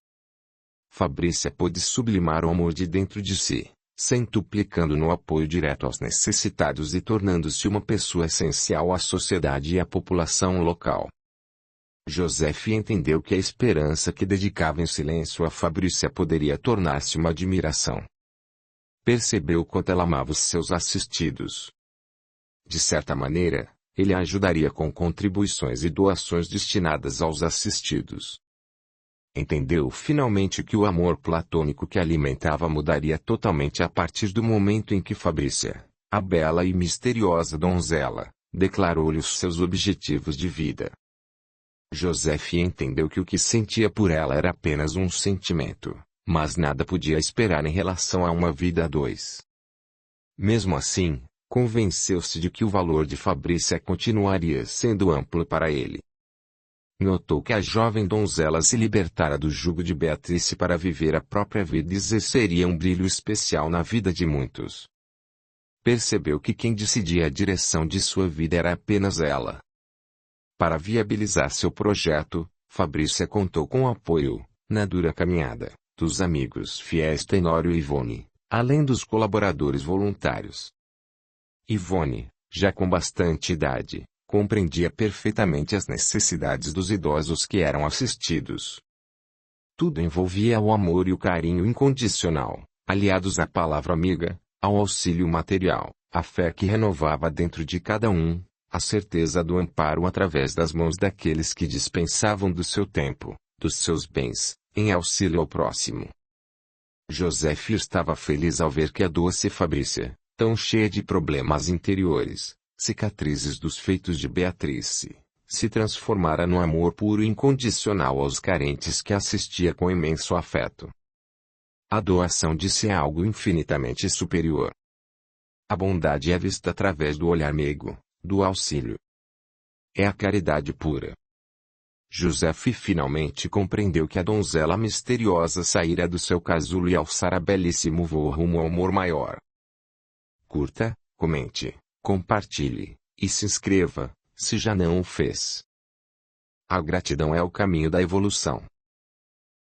Fabrícia pôde sublimar o amor de dentro de si, centuplicando no apoio direto aos necessitados e tornando-se uma pessoa essencial à sociedade e à população local. Joseph entendeu que a esperança que dedicava em silêncio a Fabrícia poderia tornar-se uma admiração. Percebeu quanto ela amava os seus assistidos. De certa maneira, ele a ajudaria com contribuições e doações destinadas aos assistidos. Entendeu finalmente que o amor platônico que alimentava mudaria totalmente a partir do momento em que Fabrícia, a bela e misteriosa donzela, declarou-lhe os seus objetivos de vida. Joseph entendeu que o que sentia por ela era apenas um sentimento, mas nada podia esperar em relação a uma vida a dois. Mesmo assim, convenceu-se de que o valor de Fabrícia continuaria sendo amplo para ele. Notou que a jovem donzela se libertara do jugo de Beatrice para viver a própria vida e exerceria um brilho especial na vida de muitos. Percebeu que quem decidia a direção de sua vida era apenas ela. Para viabilizar seu projeto, Fabrícia contou com o apoio, na dura caminhada, dos amigos fiéis Tenório e Ivone, além dos colaboradores voluntários. Ivone, já com bastante idade, compreendia perfeitamente as necessidades dos idosos que eram assistidos. Tudo envolvia o amor e o carinho incondicional, aliados à palavra amiga, ao auxílio material, a fé que renovava dentro de cada um, a certeza do amparo através das mãos daqueles que dispensavam do seu tempo, dos seus bens, em auxílio ao próximo. José estava feliz ao ver que a doce Fabrícia, tão cheia de problemas interiores, cicatrizes dos feitos de Beatrice, se transformara no amor puro e incondicional aos carentes que assistia com imenso afeto. A doação de si é algo infinitamente superior. A bondade é vista através do olhar meigo, do auxílio. É a caridade pura. José finalmente compreendeu que a donzela misteriosa saíra do seu casulo e alçara belíssimo voo rumo ao amor maior. Curta, comente, compartilhe, e se inscreva, se já não o fez. A gratidão é o caminho da evolução.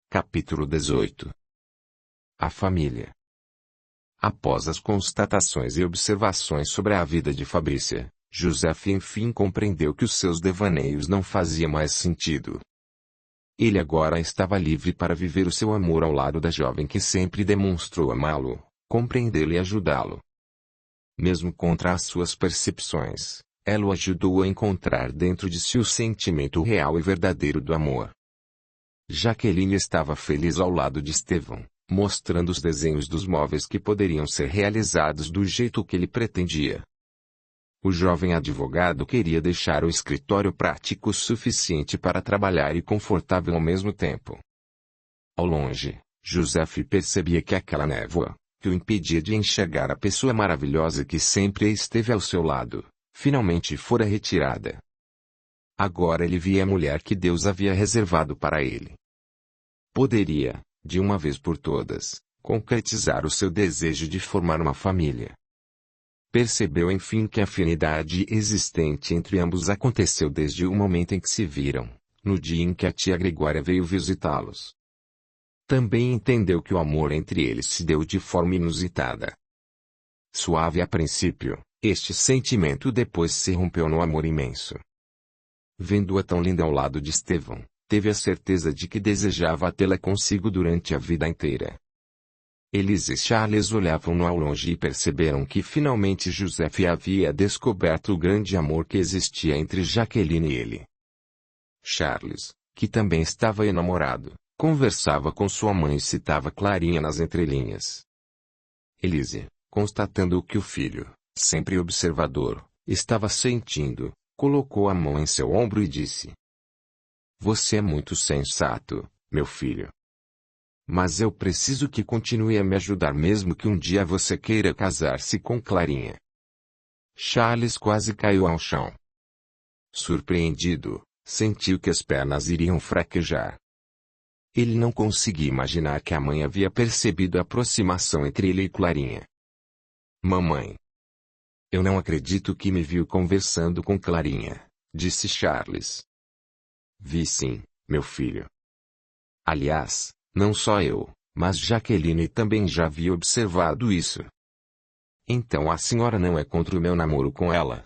Capítulo 18. A família. Após as constatações e observações sobre a vida de Fabrícia, José enfim compreendeu que os seus devaneios não faziam mais sentido. Ele agora estava livre para viver o seu amor ao lado da jovem que sempre demonstrou amá-lo, compreendê-lo e ajudá-lo. Mesmo contra as suas percepções, ela o ajudou a encontrar dentro de si o sentimento real e verdadeiro do amor. Jaqueline estava feliz ao lado de Estevão, mostrando os desenhos dos móveis que poderiam ser realizados do jeito que ele pretendia. O jovem advogado queria deixar o escritório prático o suficiente para trabalhar e confortável ao mesmo tempo. Ao longe, José percebia que aquela névoa, que o impedia de enxergar a pessoa maravilhosa que sempre esteve ao seu lado, finalmente fora retirada. Agora ele via a mulher que Deus havia reservado para ele. Poderia, de uma vez por todas, concretizar o seu desejo de formar uma família. Percebeu enfim que a afinidade existente entre ambos aconteceu desde o momento em que se viram, no dia em que a tia Gregória veio visitá-los. Também entendeu que o amor entre eles se deu de forma inusitada. Suave a princípio, este sentimento depois se rompeu no amor imenso. Vendo-a tão linda ao lado de Estevão, teve a certeza de que desejava tê-la consigo durante a vida inteira. Elise e Charles olhavam-no ao longe e perceberam que finalmente José havia descoberto o grande amor que existia entre Jaqueline e ele. Charles, que também estava enamorado, conversava com sua mãe e citava Clarinha nas entrelinhas. Elise, constatando o que o filho, sempre observador, estava sentindo, colocou a mão em seu ombro e disse: "Você é muito sensato, meu filho. Mas eu preciso que continue a me ajudar mesmo que um dia você queira casar-se com Clarinha." Charles quase caiu ao chão. Surpreendido, sentiu que as pernas iriam fraquejar. Ele não conseguia imaginar que a mãe havia percebido a aproximação entre ele e Clarinha. "Mamãe. Eu não acredito que me viu conversando com Clarinha", disse Charles. "Vi sim, meu filho. Aliás, não só eu, mas Jaqueline também já havia observado isso." "Então a senhora não é contra o meu namoro com ela?"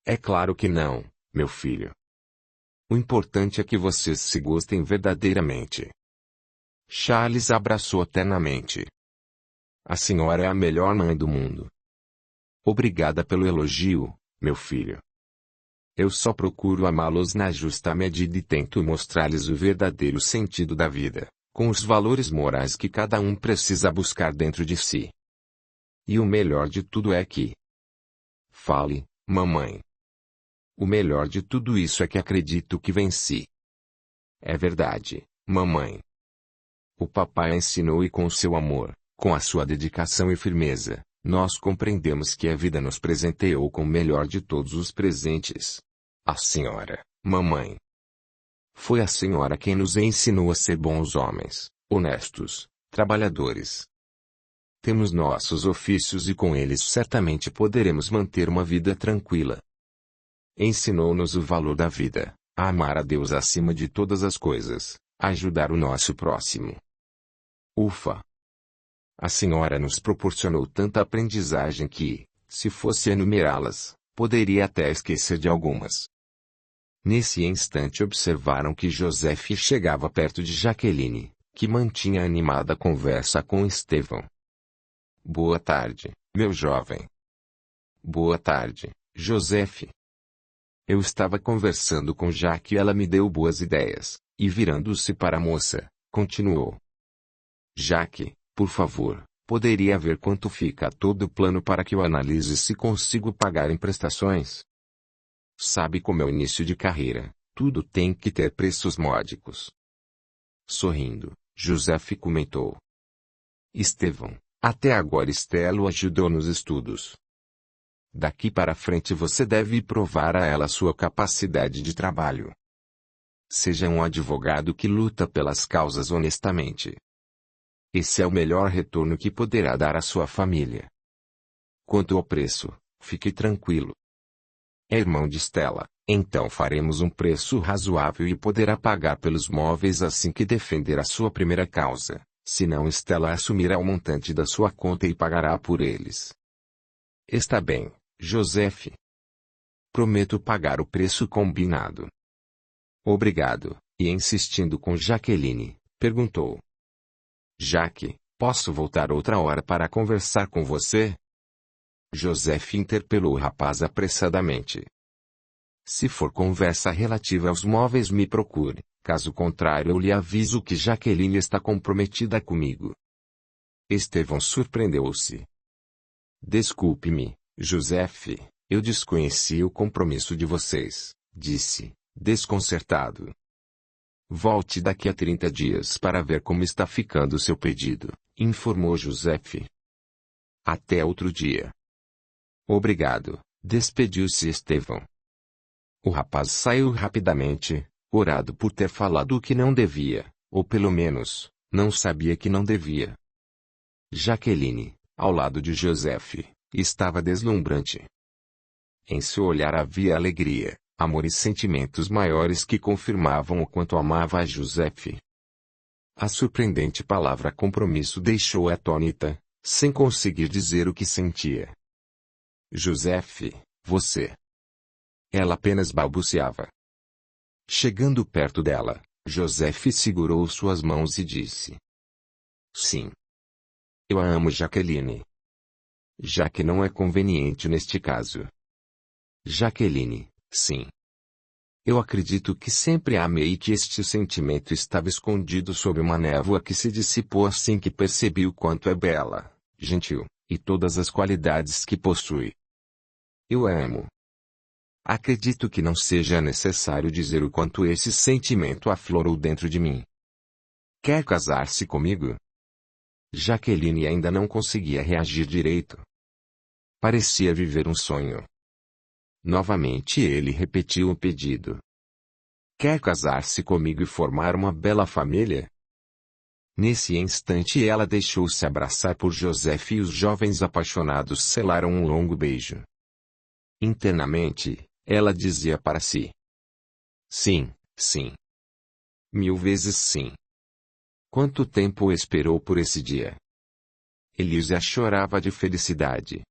"É claro que não, meu filho. O importante é que vocês se gostem verdadeiramente." Charles abraçou ternamente. "A senhora é a melhor mãe do mundo." "Obrigada pelo elogio, meu filho. Eu só procuro amá-los na justa medida e tento mostrar-lhes o verdadeiro sentido da vida, com os valores morais que cada um precisa buscar dentro de si. E o melhor de tudo é que..." "Fale, mamãe." "O melhor de tudo isso é que acredito que venci." "É verdade, mamãe. O papai a ensinou e com seu amor, com a sua dedicação e firmeza, nós compreendemos que a vida nos presenteou com o melhor de todos os presentes. A senhora, mamãe." Foi a senhora quem nos ensinou a ser bons homens, honestos, trabalhadores. Temos nossos ofícios e com eles certamente poderemos manter uma vida tranquila. Ensinou-nos o valor da vida, a amar a Deus acima de todas as coisas, a ajudar o nosso próximo. Ufa! A senhora nos proporcionou tanta aprendizagem que, se fosse enumerá-las, poderia até esquecer de algumas. Nesse instante observaram que Joseph chegava perto de Jaqueline, que mantinha animada conversa com Estevão. Boa tarde, meu jovem. Boa tarde, Joseph. Eu estava conversando com Jaque e ela me deu boas ideias, e virando-se para a moça, continuou. Jaque, por favor, poderia ver quanto fica todo o plano para que eu analise se consigo pagar em prestações? Sabe como é o início de carreira, tudo tem que ter preços módicos. Sorrindo, Joseph comentou. Estevão, até agora Estela o ajudou nos estudos. Daqui para frente você deve provar a ela sua capacidade de trabalho. Seja um advogado que luta pelas causas honestamente. Esse é o melhor retorno que poderá dar à sua família. Quanto ao preço, fique tranquilo. É irmão de Estela, então faremos um preço razoável e poderá pagar pelos móveis assim que defender a sua primeira causa, senão Estela assumirá o montante da sua conta e pagará por eles. Está bem, Joseph. Prometo pagar o preço combinado. Obrigado, e insistindo com Jaqueline, perguntou. Jaque, posso voltar outra hora para conversar com você? Joseph interpelou o rapaz apressadamente. Se for conversa relativa aos móveis me procure, caso contrário eu lhe aviso que Jaqueline está comprometida comigo. Estevão surpreendeu-se. Desculpe-me, Joseph, eu desconheci o compromisso de vocês, disse, desconcertado. Volte daqui a 30 dias para ver como está ficando seu pedido, informou Joseph. Até outro dia. Obrigado, despediu-se Estevão. O rapaz saiu rapidamente, orado por ter falado o que não devia, ou pelo menos, não sabia que não devia. Jaqueline, ao lado de Joseph, estava deslumbrante. Em seu olhar havia alegria, amor e sentimentos maiores que confirmavam o quanto amava a Joseph. A surpreendente palavra compromisso deixou-a atônita, sem conseguir dizer o que sentia. Joseph, você. Ela apenas balbuciava. Chegando perto dela, Joseph segurou suas mãos e disse. Sim. Eu a amo, Jaqueline. Já que não é conveniente neste caso. Jaqueline, sim. Eu acredito que sempre a amei e que este sentimento estava escondido sob uma névoa que se dissipou assim que percebi o quanto é bela, gentil, e todas as qualidades que possui. Eu a amo. Acredito que não seja necessário dizer o quanto esse sentimento aflorou dentro de mim. Quer casar-se comigo? Jaqueline ainda não conseguia reagir direito. Parecia viver um sonho. Novamente ele repetiu o pedido. Quer casar-se comigo e formar uma bela família? Nesse instante ela deixou-se abraçar por Joseph e os jovens apaixonados selaram um longo beijo. Internamente, ela dizia para si. Sim, sim. 1000 vezes sim. Quanto tempo esperou por esse dia? Elisa chorava de felicidade.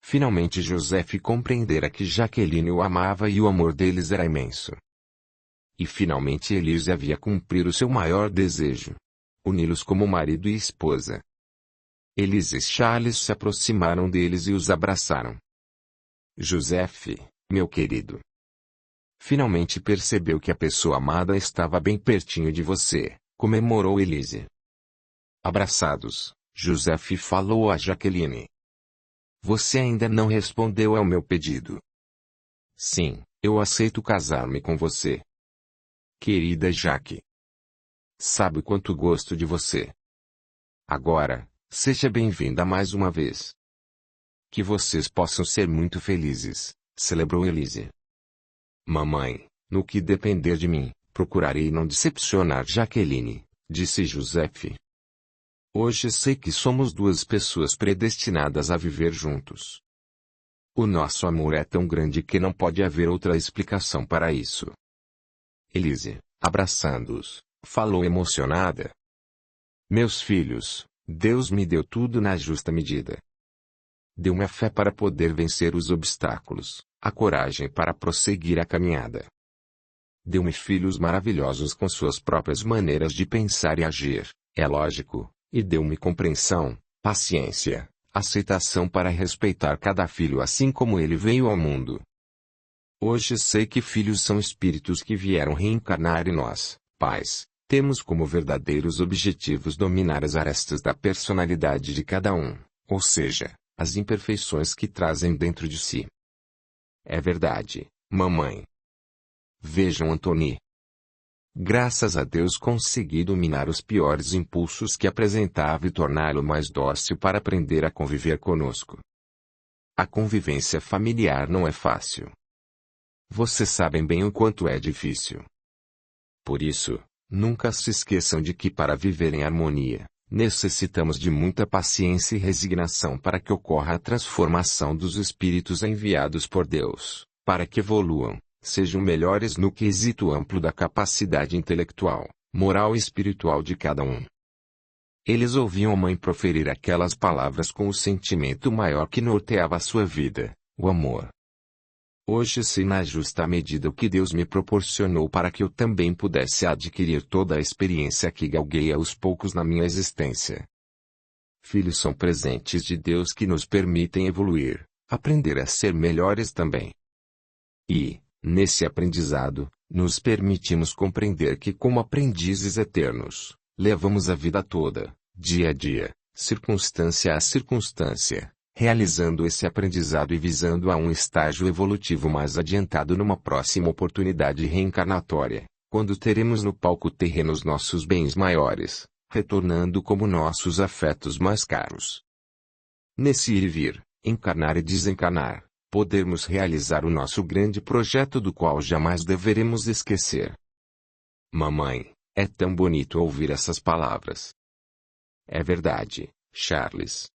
Finalmente Joseph compreendera que Jaqueline o amava e o amor deles era imenso. E finalmente Elisa havia cumprido o seu maior desejo. Uni-los como marido e esposa. Elisa e Charles se aproximaram deles e os abraçaram. Joseph, meu querido. Finalmente percebeu que a pessoa amada estava bem pertinho de você, comemorou Elise. Abraçados, Joseph falou a Jaqueline. Você ainda não respondeu ao meu pedido. Sim, eu aceito casar-me com você. Querida Jaque. Sabe o quanto gosto de você. Agora, seja bem-vinda mais uma vez. Que vocês possam ser muito felizes, celebrou Elise. Mamãe, no que depender de mim, Procurarei não decepcionar Jaqueline, disse Joseph. Hoje sei que somos duas pessoas predestinadas a viver juntos. O nosso amor é tão grande que não pode haver outra explicação para isso. Elise, abraçando-os, falou emocionada. Meus filhos, Deus me deu tudo na justa medida. Deu-me a fé para poder vencer os obstáculos, a coragem para prosseguir a caminhada. Deu-me filhos maravilhosos com suas próprias maneiras de pensar e agir, é lógico, e deu-me compreensão, paciência, aceitação para respeitar cada filho assim como ele veio ao mundo. Hoje sei que filhos são espíritos que vieram reencarnar e nós, pais, temos como verdadeiros objetivos dominar as arestas da personalidade de cada um, ou seja, as imperfeições que trazem dentro de si. É verdade, mamãe. Vejam Antony. Graças a Deus consegui dominar os piores impulsos que apresentava e torná-lo mais dócil para aprender a conviver conosco. A convivência familiar não é fácil. Vocês sabem bem o quanto é difícil. Por isso, nunca se esqueçam de que para viver em harmonia, necessitamos de muita paciência e resignação para que ocorra a transformação dos espíritos enviados por Deus, para que evoluam, sejam melhores no quesito amplo da capacidade intelectual, moral e espiritual de cada um. Eles ouviam a mãe proferir aquelas palavras com o sentimento maior que norteava a sua vida, o amor. Hoje sei na justa medida o que Deus me proporcionou para que eu também pudesse adquirir toda a experiência que galguei aos poucos na minha existência. Filhos são presentes de Deus que nos permitem evoluir, aprender a ser melhores também. E, nesse aprendizado, nos permitimos compreender que como aprendizes eternos, levamos a vida toda, dia a dia, circunstância a circunstância, realizando esse aprendizado e visando a um estágio evolutivo mais adiantado numa próxima oportunidade reencarnatória, quando teremos no palco terreno os nossos bens maiores, retornando como nossos afetos mais caros. Nesse ir e vir, encarnar e desencarnar, podermos realizar o nosso grande projeto do qual jamais deveremos esquecer. Mamãe, é tão bonito ouvir essas palavras. É verdade, Charles.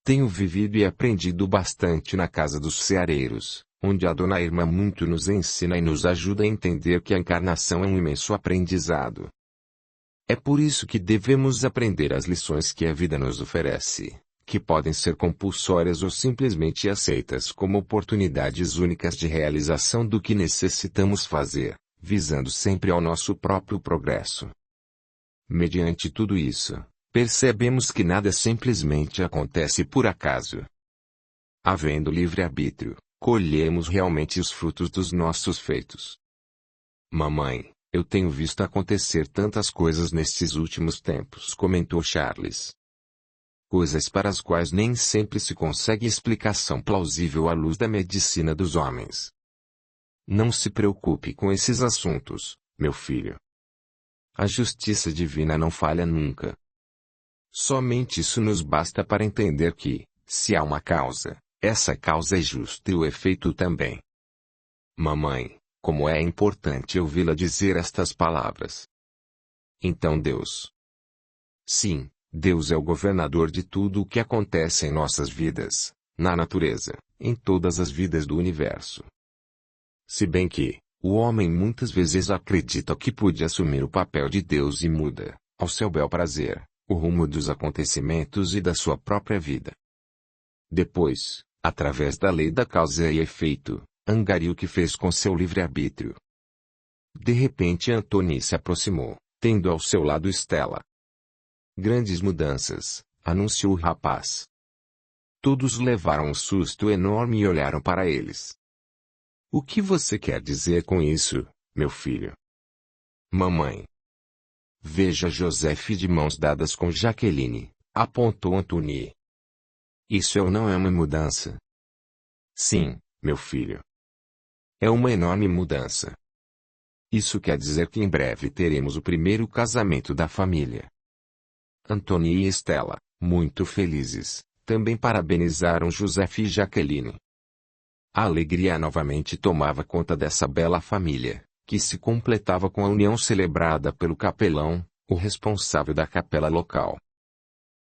Tenho vivido e aprendido bastante na casa dos ceareiros, onde a dona Irma muito nos ensina e nos ajuda a entender que a encarnação é um imenso aprendizado. É por isso que devemos aprender as lições que a vida nos oferece, que podem ser compulsórias ou simplesmente aceitas como oportunidades únicas de realização do que necessitamos fazer, visando sempre ao nosso próprio progresso. Mediante tudo isso, percebemos que nada simplesmente acontece por acaso. Havendo livre-arbítrio, colhemos realmente os frutos dos nossos feitos. Mamãe, eu tenho visto acontecer tantas coisas nestes últimos tempos, comentou Charles. Coisas para as quais nem sempre se consegue explicação plausível à luz da medicina dos homens. Não se preocupe com esses assuntos, meu filho. A justiça divina não falha nunca. Somente isso nos basta para entender que, se há uma causa, essa causa é justa e o efeito também. Mamãe, como é importante ouvi-la dizer estas palavras. Então Deus. Sim, Deus é o governador de tudo o que acontece em nossas vidas, na natureza, em todas as vidas do universo. Se bem que, o homem muitas vezes acredita que pode assumir o papel de Deus e muda, ao seu bel prazer, o rumo dos acontecimentos e da sua própria vida. Depois, através da lei da causa e efeito, angaria o que fez com seu livre-arbítrio. De repente Antony se aproximou, tendo ao seu lado Stella. Grandes mudanças, anunciou o rapaz. Todos levaram um susto enorme e olharam para eles. O que você quer dizer com isso, meu filho? Mamãe. Veja Joseph de mãos dadas com Jaqueline, apontou Antony. Isso não é uma mudança? Sim, meu filho. É uma enorme mudança. Isso quer dizer que em breve teremos o primeiro casamento da família. Antony e Stella, muito felizes, também parabenizaram Joseph e Jaqueline. A alegria novamente tomava conta dessa bela família, que se completava com a união celebrada pelo capelão, o responsável da capela local.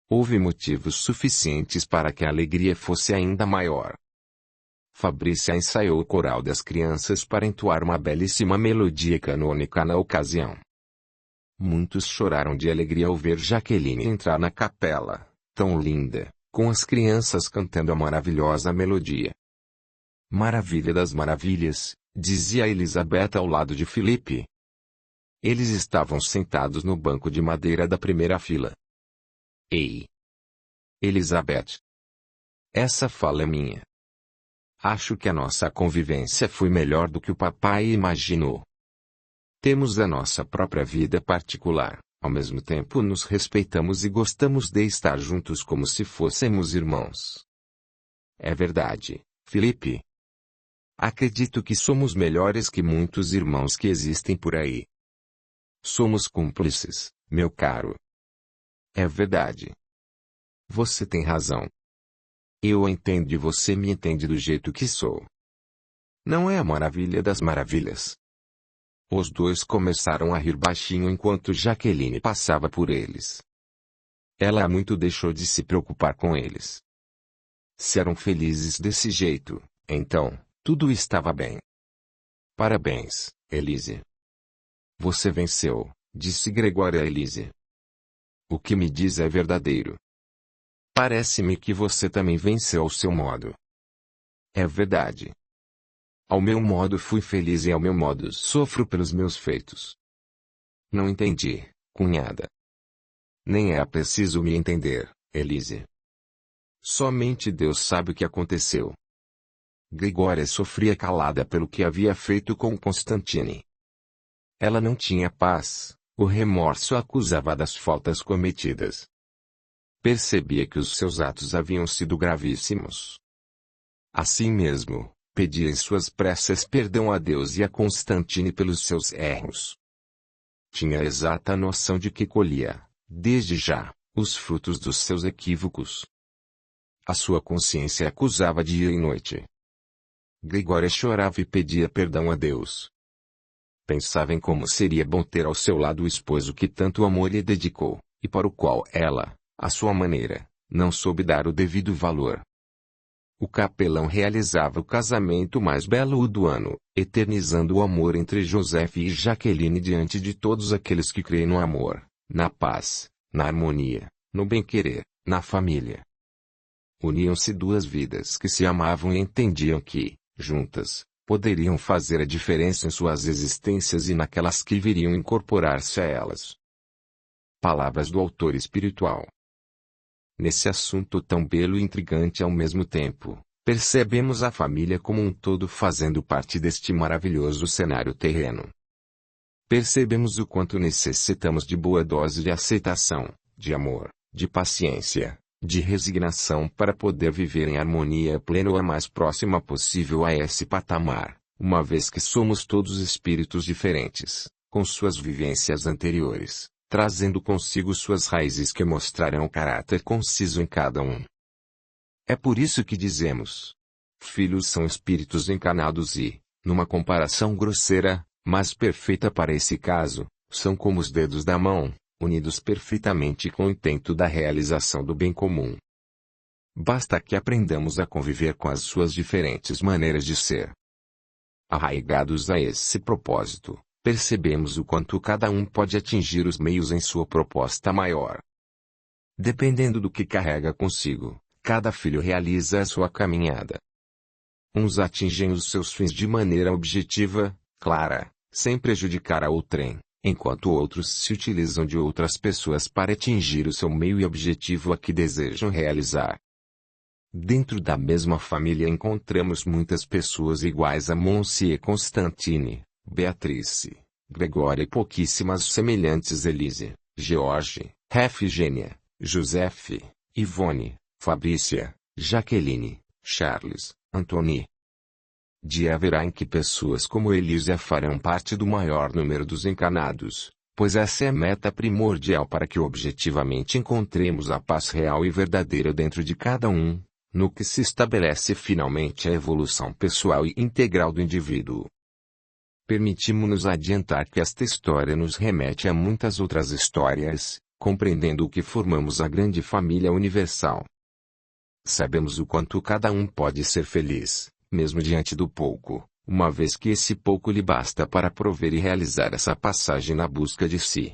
Houve motivos suficientes para que a alegria fosse ainda maior. Fabrícia ensaiou o coral das crianças para entoar uma belíssima melodia canônica na ocasião. Muitos choraram de alegria ao ver Jaqueline entrar na capela, tão linda, com as crianças cantando a maravilhosa melodia. Maravilha das maravilhas, dizia Elizabeth ao lado de Felipe. Eles estavam sentados no banco de madeira da primeira fila. Ei! Elizabeth! Essa fala é minha. Acho que a nossa convivência foi melhor do que o papai imaginou. Temos a nossa própria vida particular, ao mesmo tempo nos respeitamos e gostamos de estar juntos como se fôssemos irmãos. É verdade, Felipe. Acredito que somos melhores que muitos irmãos que existem por aí. Somos cúmplices, meu caro. É verdade. Você tem razão. Eu o entendo e você me entende do jeito que sou. Não é a maravilha das maravilhas. Os dois começaram a rir baixinho enquanto Jaqueline passava por eles. Ela há muito deixou de se preocupar com eles. Se eram felizes desse jeito, então, tudo estava bem. Parabéns, Elise. Você venceu, disse Gregório a Elise. O que me diz é verdadeiro. Parece-me que você também venceu ao seu modo. É verdade. Ao meu modo fui feliz e ao meu modo sofro pelos meus feitos. Não entendi, cunhada. Nem é preciso me entender, Elise. Somente Deus sabe o que aconteceu. Gregória sofria calada pelo que havia feito com Constantine. Ela não tinha paz, o remorso a acusava das faltas cometidas. Percebia que os seus atos haviam sido gravíssimos. Assim mesmo, pedia em suas preces perdão a Deus e a Constantine pelos seus erros. Tinha a exata noção de que colhia, desde já, os frutos dos seus equívocos. A sua consciência acusava dia e noite. Gregória chorava e pedia perdão a Deus. Pensava em como seria bom ter ao seu lado o esposo que tanto amor lhe dedicou, e para o qual ela, à sua maneira, não soube dar o devido valor. O capelão realizava o casamento mais belo do ano, eternizando o amor entre Joseph e Jaqueline diante de todos aqueles que creem no amor, na paz, na harmonia, no bem-querer, na família. Uniam-se duas vidas que se amavam e entendiam que, juntas, poderiam fazer a diferença em suas existências e naquelas que viriam incorporar-se a elas. Palavras do autor espiritual. Nesse assunto tão belo e intrigante ao mesmo tempo, percebemos a família como um todo fazendo parte deste maravilhoso cenário terreno. Percebemos o quanto necessitamos de boa dose de aceitação, de amor, de paciência, de resignação para poder viver em harmonia plena ou a mais próxima possível a esse patamar, uma vez que somos todos espíritos diferentes, com suas vivências anteriores, trazendo consigo suas raízes que mostrarão o caráter conciso em cada um. É por isso que dizemos: filhos são espíritos encarnados e, numa comparação grosseira, mas perfeita para esse caso, são como os dedos da mão, unidos perfeitamente com o intento da realização do bem comum. Basta que aprendamos a conviver com as suas diferentes maneiras de ser. Arraigados a esse propósito, percebemos o quanto cada um pode atingir os meios em sua proposta maior. Dependendo do que carrega consigo, cada filho realiza a sua caminhada. Uns atingem os seus fins de maneira objetiva, clara, sem prejudicar a outrem, enquanto outros se utilizam de outras pessoas para atingir o seu meio e objetivo a que desejam realizar. Dentro da mesma família encontramos muitas pessoas iguais a Monsieur Constantine, Beatrice, Gregória e pouquíssimas semelhantes Elise, George, Efigênia, Joseph, Ivone, Fabrícia, Jaqueline, Charles, Antony. Dia haverá em que pessoas como Elise farão parte do maior número dos encarnados, pois essa é a meta primordial para que objetivamente encontremos a paz real e verdadeira dentro de cada um, no que se estabelece finalmente a evolução pessoal e integral do indivíduo. Permitimos-nos adiantar que esta história nos remete a muitas outras histórias, compreendendo o que formamos a grande família universal. Sabemos o quanto cada um pode ser feliz, mesmo diante do pouco, uma vez que esse pouco lhe basta para prover e realizar essa passagem na busca de si.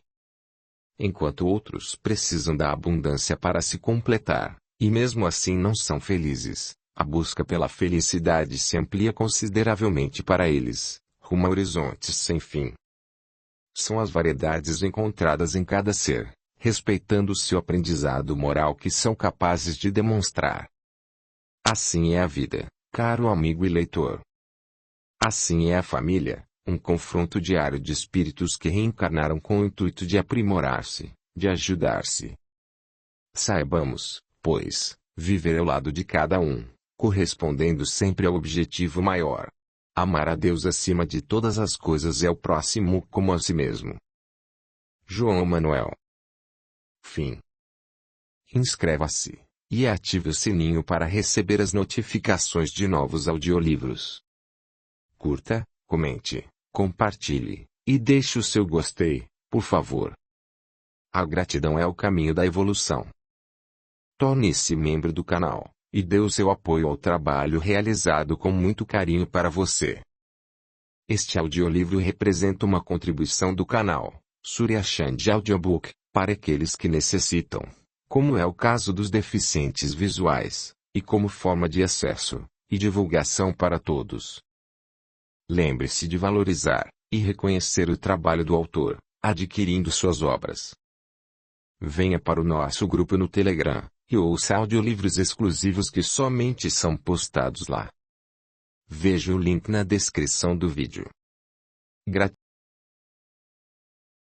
Enquanto outros precisam da abundância para se completar, e mesmo assim não são felizes, a busca pela felicidade se amplia consideravelmente para eles, rumo a horizontes sem fim. São as variedades encontradas em cada ser, respeitando o seu aprendizado moral que são capazes de demonstrar. Assim é a vida, caro amigo e leitor. Assim é a família, um confronto diário de espíritos que reencarnaram com o intuito de aprimorar-se, de ajudar-se. Saibamos, pois, viver ao lado de cada um, correspondendo sempre ao objetivo maior. Amar a Deus acima de todas as coisas e ao próximo como a si mesmo. João Manuel. Fim. Inscreva-se e ative o sininho para receber as notificações de novos audiolivros. Curta, comente, compartilhe e deixe o seu gostei, por favor. A gratidão é o caminho da evolução. Torne-se membro do canal e dê o seu apoio ao trabalho realizado com muito carinho para você. Este audiolivro representa uma contribuição do canal Surya Chand Audiobook, para aqueles que necessitam, como é o caso dos deficientes visuais, e como forma de acesso e divulgação para todos. Lembre-se de valorizar e reconhecer o trabalho do autor, adquirindo suas obras. Venha para o nosso grupo no Telegram e ouça audiolivros exclusivos que somente são postados lá. Veja o link na descrição do vídeo.